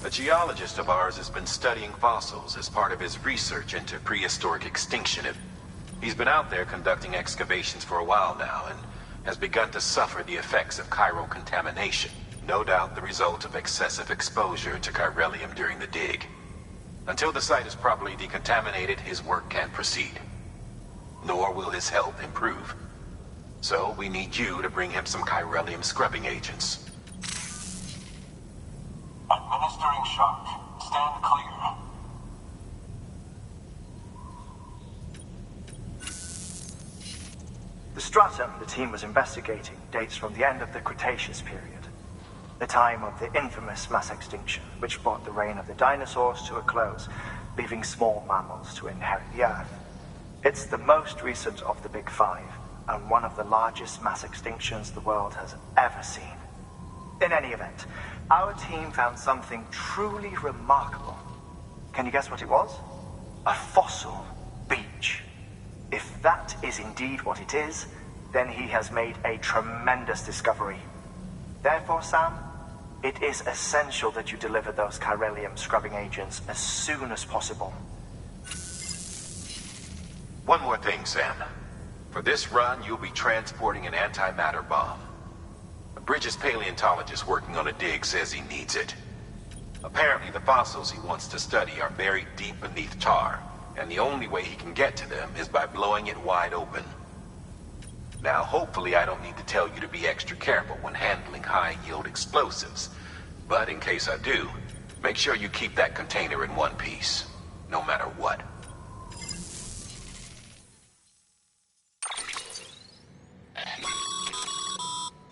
A geologist of ours has been studying fossils as part of his research into prehistoric extinction. He's been out there conducting excavations for a while now and has begun to suffer the effects of chiral contamination. No doubt the result of excessive exposure to chiralium during the dig. Until the site is properly decontaminated, his work can't proceed. Nor will his health improve. So we need you to bring him some chiralium scrubbing agents. Administering shock. Stand clear. The stratum the team was investigating dates from the end of the Cretaceous period, the time of the infamous mass extinction, which brought the reign of the dinosaurs to a close, leaving small mammals to inherit the Earth. It's the most recent of the Big Five, and one of the largest mass extinctions the world has ever seen. In any event, our team found something truly remarkable. Can you guess what it was? A fossil beach. If that is indeed what it is, then he has made a tremendous discovery. Therefore, Sam, it is essential that you deliver those chiralium scrubbing agents as soon as possible. One more thing, Sam. For this run, you'll be transporting an antimatter bomb. A Bridges paleontologist working on a dig says he needs it. Apparently, the fossils he wants to study are buried deep beneath tar, and the only way he can get to them is by blowing it wide open. Now, hopefully I don't need to tell you to be extra careful when handling high-yield explosives. But in case I do, make sure you keep that container in one piece, no matter what.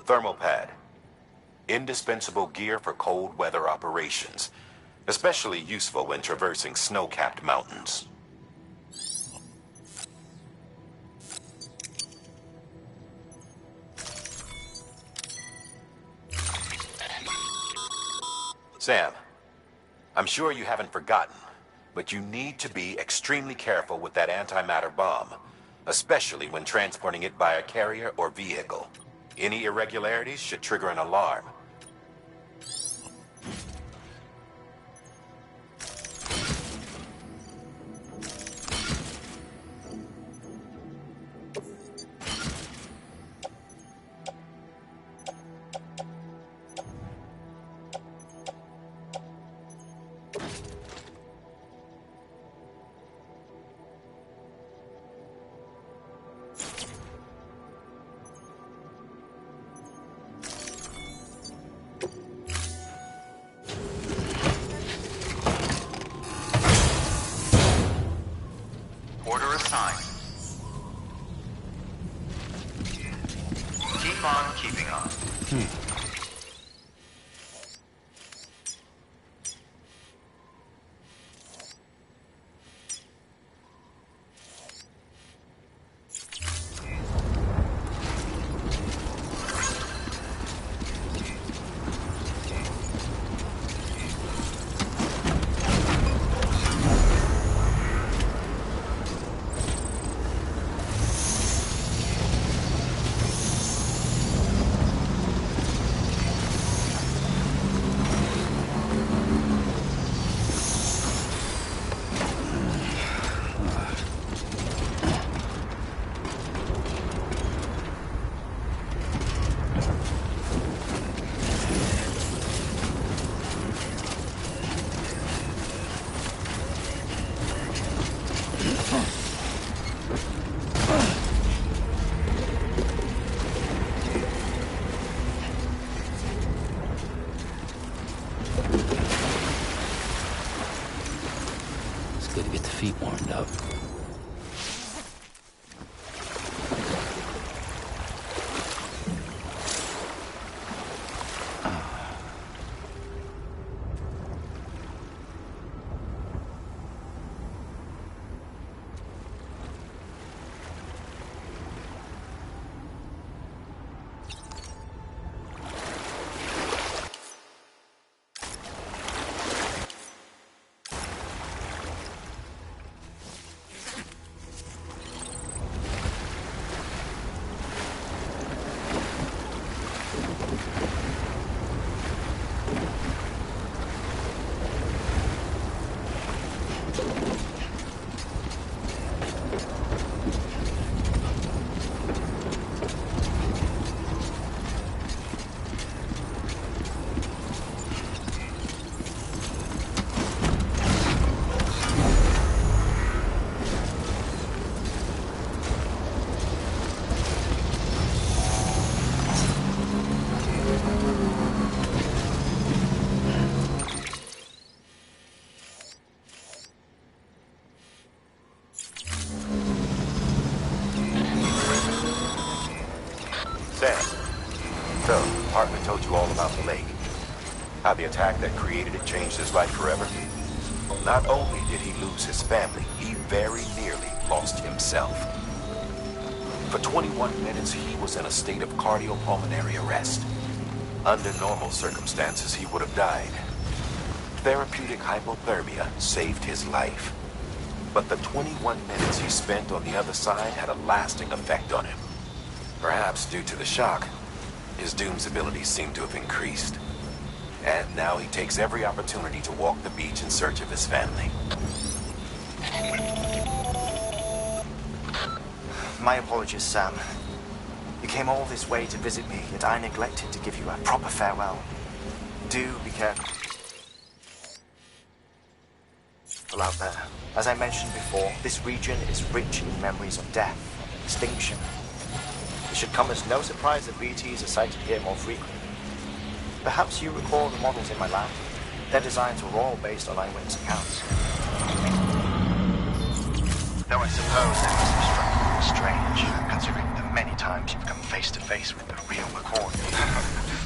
Thermal pad. Indispensable gear for cold weather operations, especially useful when traversing snow-capped mountains. Sam, I'm sure you haven't forgotten, but you need to be extremely careful with that antimatter bomb, especially when transporting it by a carrier or vehicle. Any irregularities should trigger an alarm. Order assigned. Keep on keeping on. partner told you all about the lake. How the attack that created it changed his life forever. Not only did he lose his family, he very nearly lost himself. For 21 minutes, he was in a state of cardiopulmonary arrest. Under normal circumstances, he would have died. Therapeutic hypothermia saved his life. But the 21 minutes he spent on the other side had a lasting effect on him. Perhaps due to the shock, his Doom's abilities seem to have increased. And now he takes every opportunity to walk the beach in search of his family. My apologies, Sam. You came all this way to visit me, yet I neglected to give you a proper farewell. Do be careful out there. As I mentioned before, this region is rich in memories of death and extinction. It should come as no surprise that BTs are sighted here more frequently. Perhaps you recall the models in my lab. Their designs were all based on eyewitness accounts. Though I suppose that must have struck you as strange, considering the many times you've come face to face with the real McCoy.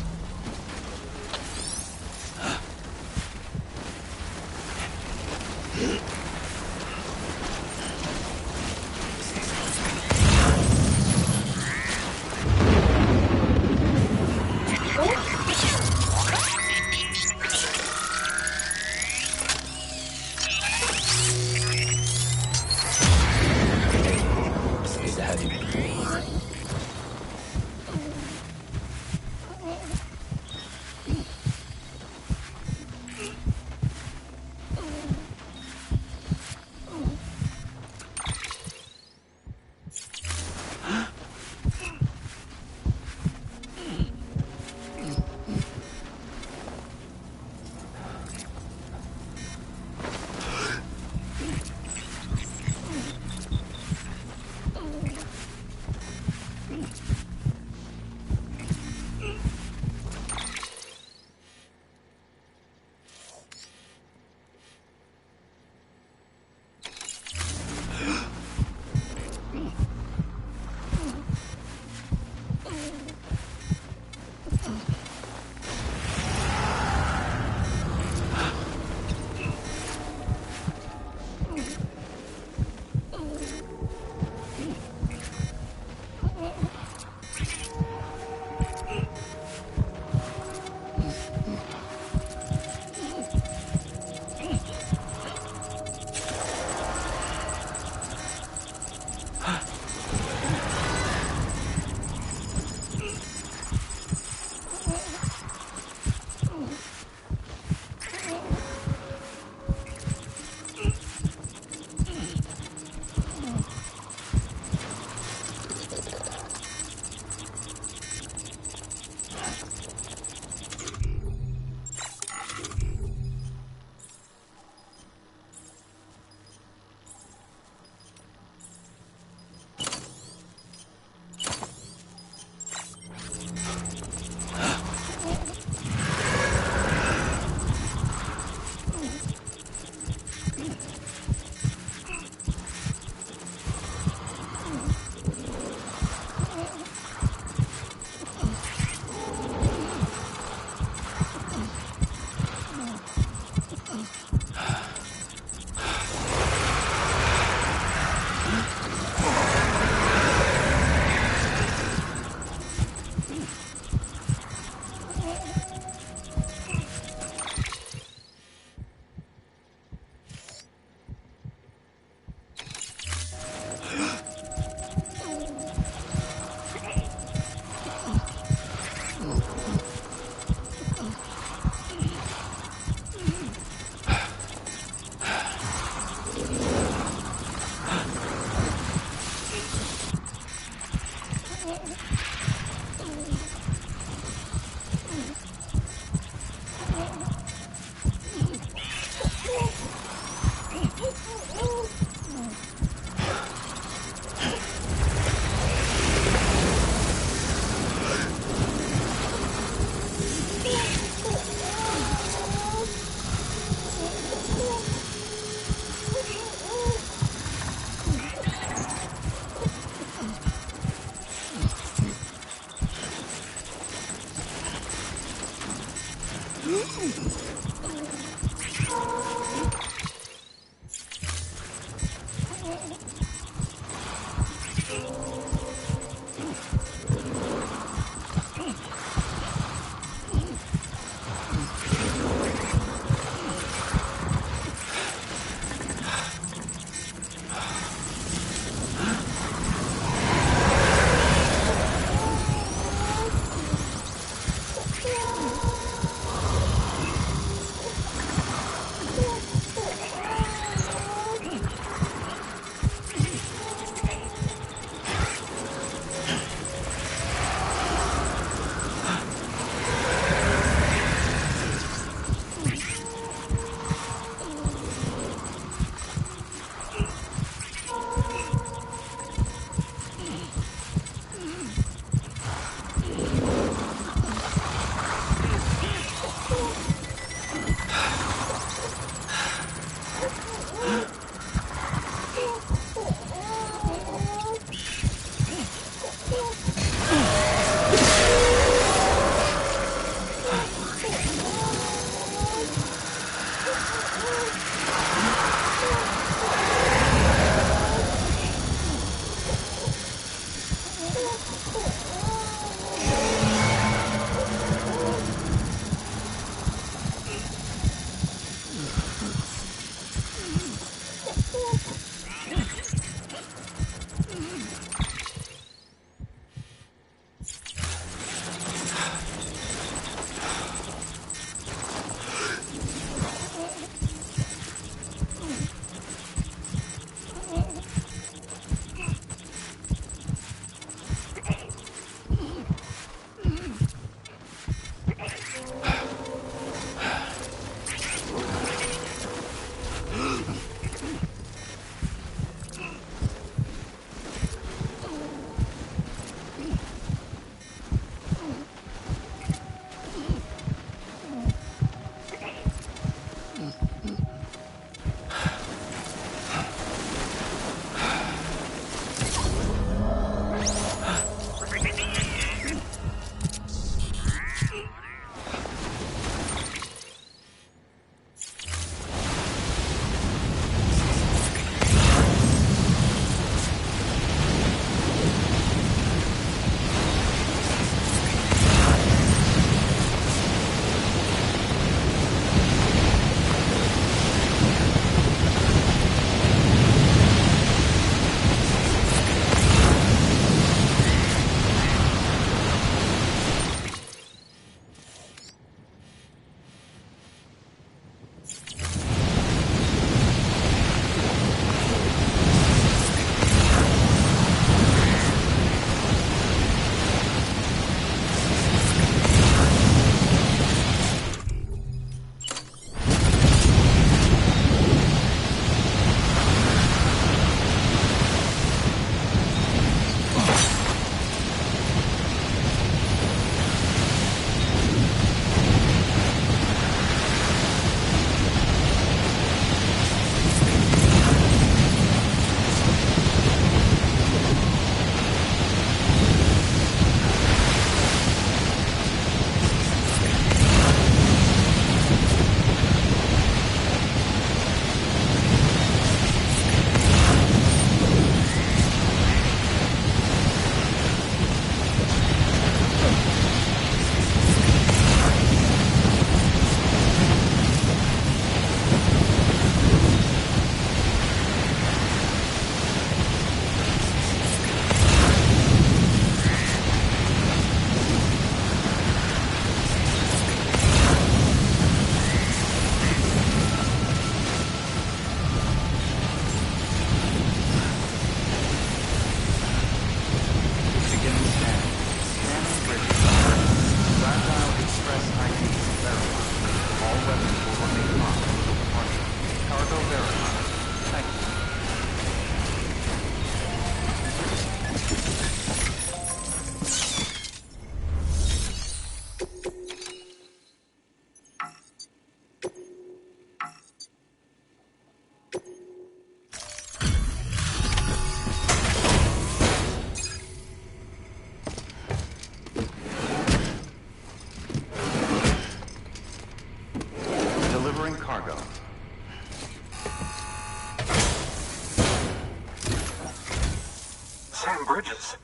Sam Bridges.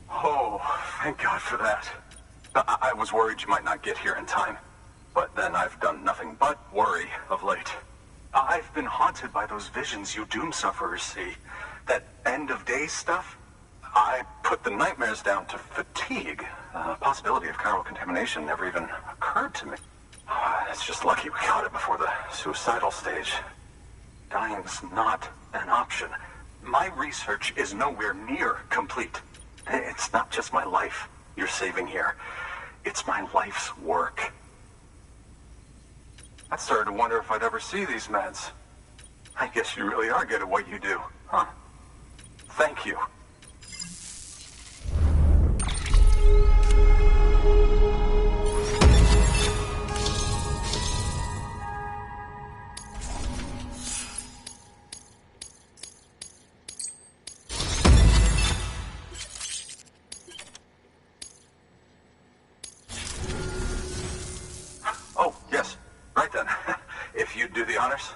Oh, thank God for that. I was worried you might not get here in time. But then I've done nothing but worry of late. I've been haunted by those visions you Doom sufferers see. That end-of-day stuff. I put the nightmares down to fatigue. The possibility of chiral contamination never even occurred to me. It's just lucky we caught it before the suicidal stage. Dying's not an option. My research is nowhere near complete. It's not just my life you're saving here. It's my life's work. I started to wonder if I'd ever see these meds. I guess you really are good at what you do, huh? Thank you. Oh, yes. Right then. If you'd do the honors.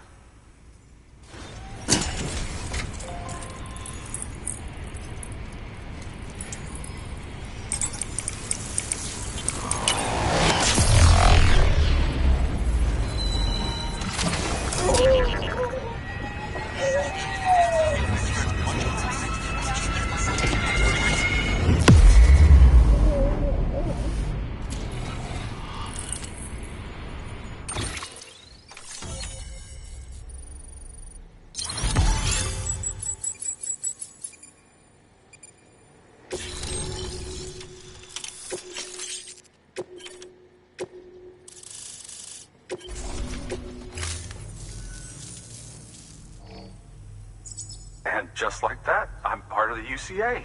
And just like that, I'm part of the UCA,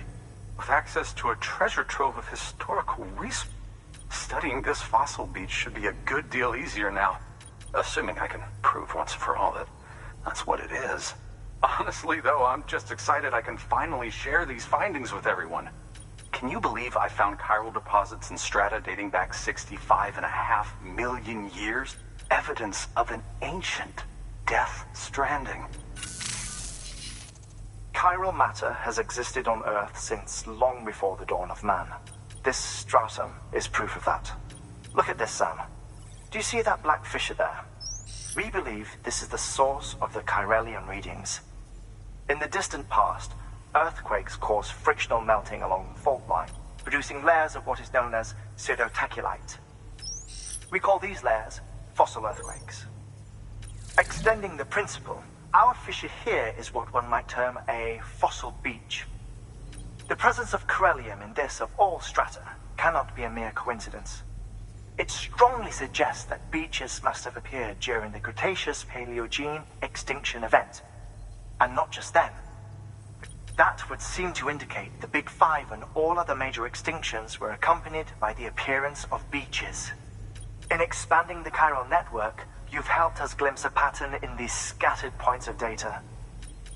with access to a treasure trove of historical research. Studying this fossil beach should be a good deal easier now, assuming I can prove once for all that that's what it is. Honestly, though, I'm just excited I can finally share these findings with everyone. Can you believe I found chiral deposits in strata dating back 65.5 million years? Evidence of an ancient death stranding. Chiral matter has existed on Earth since long before the dawn of man. This stratum is proof of that. Look at this, Sam. Do you see that black fissure there? We believe this is the source of the Chiralian readings. In the distant past, earthquakes caused frictional melting along the fault line, producing layers of what is known as pseudotaculite. We call these layers fossil earthquakes. Extending the principle, our fissure here is what one might term a fossil beach. The presence of corellium in this of all strata cannot be a mere coincidence. It strongly suggests that beaches must have appeared during the Cretaceous-Paleogene extinction event. And not just then. That would seem to indicate the Big Five and all other major extinctions were accompanied by the appearance of beaches. In expanding the chiral network, you've helped us glimpse a pattern in these scattered points of data.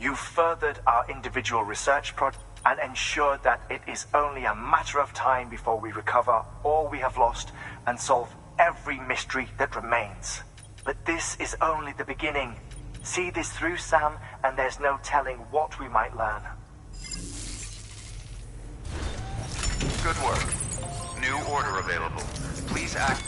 You've furthered our individual research project and ensured that it is only a matter of time before we recover all we have lost and solve every mystery that remains. But this is only the beginning. See this through, Sam, and there's no telling what we might learn. Good work. New order available. Please act.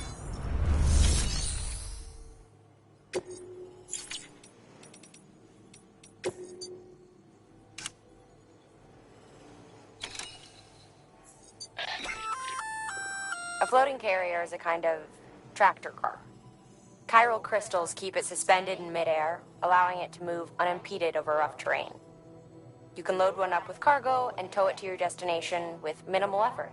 A floating carrier is a kind of tractor car. Chiral crystals keep it suspended in midair, allowing it to move unimpeded over rough terrain. You can load one up with cargo and tow it to your destination with minimal effort.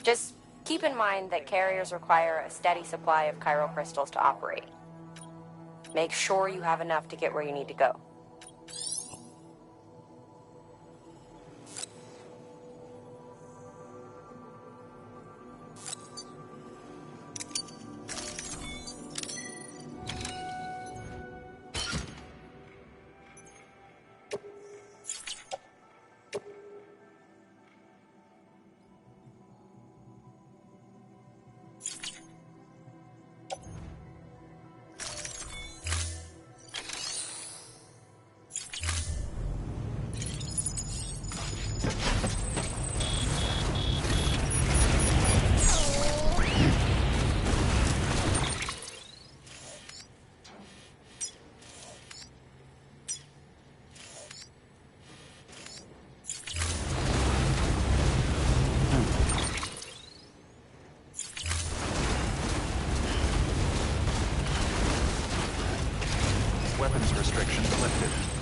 Just keep in mind that carriers require a steady supply of chiral crystals to operate. Make sure you have enough to get where you need to go. Weapons restrictions lifted.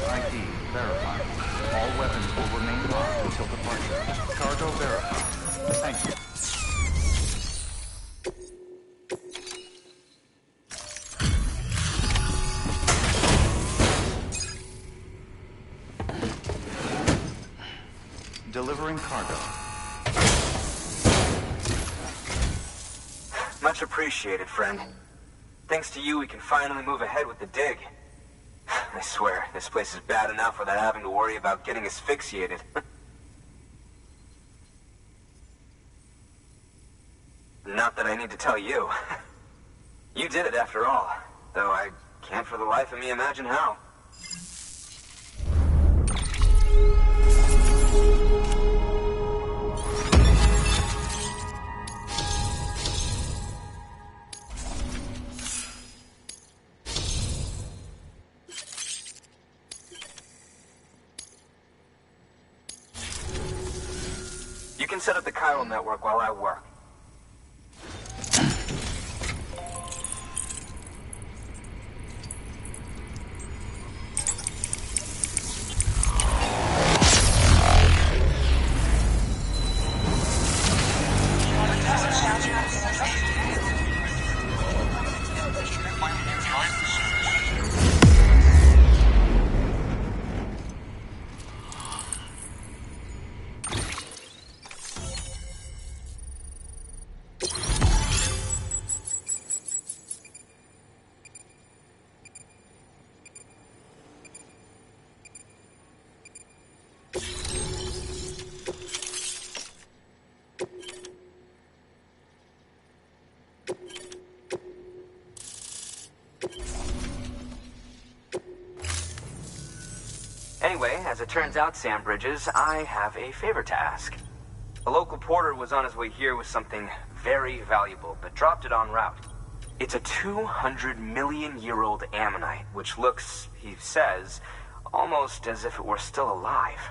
ID verified. All weapons will remain locked until departure. Cargo verified. Thank you. Delivering cargo. Much appreciated, friend. Thanks to you, we can finally move ahead with the dig. I swear, this place is bad enough without having to worry about getting asphyxiated. Not that I need to tell you. You did it after all, though I can't for the life of me imagine how. You can set up the chiral network while I work. Anyway, as it turns out, Sam Bridges, I have a favor to ask. A local porter was on his way here with something very valuable, but dropped it en route. It's a 200-million-year-old ammonite, which looks, he says, almost as if it were still alive.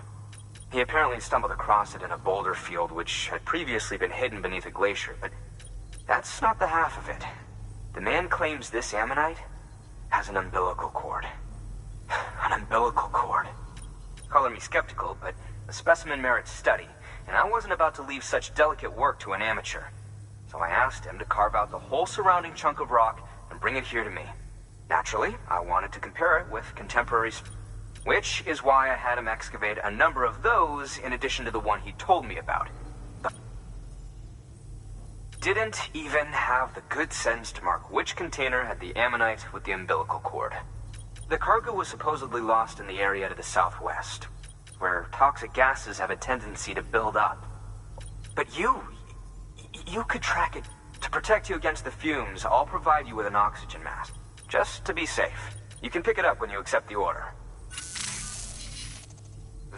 He apparently stumbled across it in a boulder field which had previously been hidden beneath a glacier, but that's not the half of it. The man claims this ammonite has an umbilical cord. An umbilical cord. Color me skeptical, but the specimen merits study, and I wasn't about to leave such delicate work to an amateur. So I asked him to carve out the whole surrounding chunk of rock and bring it here to me. Naturally, I wanted to compare it with contemporaries, which is why I had him excavate a number of those in addition to the one he told me about. But didn't even have the good sense to mark which container had the ammonite with the umbilical cord. The cargo was supposedly lost in the area to the southwest, where toxic gases have a tendency to build up. But you could track it. To protect you against the fumes, I'll provide you with an oxygen mask, just to be safe. You can pick it up when you accept the order.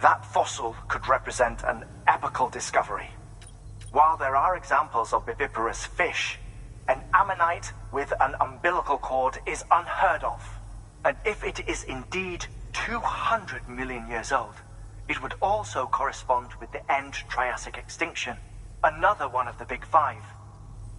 That fossil could represent an epical discovery. While there are examples of viviparous fish, an ammonite with an umbilical cord is unheard of. And if it is indeed 200 million years old, it would also correspond with the end Triassic extinction, another one of the big five.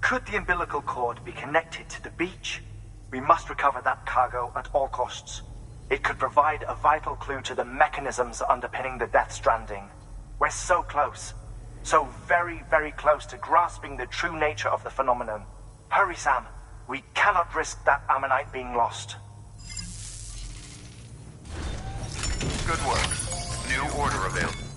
Could the umbilical cord be connected to the beach? We must recover that cargo at all costs. It could provide a vital clue to the mechanisms underpinning the Death Stranding. We're so close. So very, very close to grasping the true nature of the phenomenon. Hurry, Sam. We cannot risk that ammonite being lost. Good work. New order available.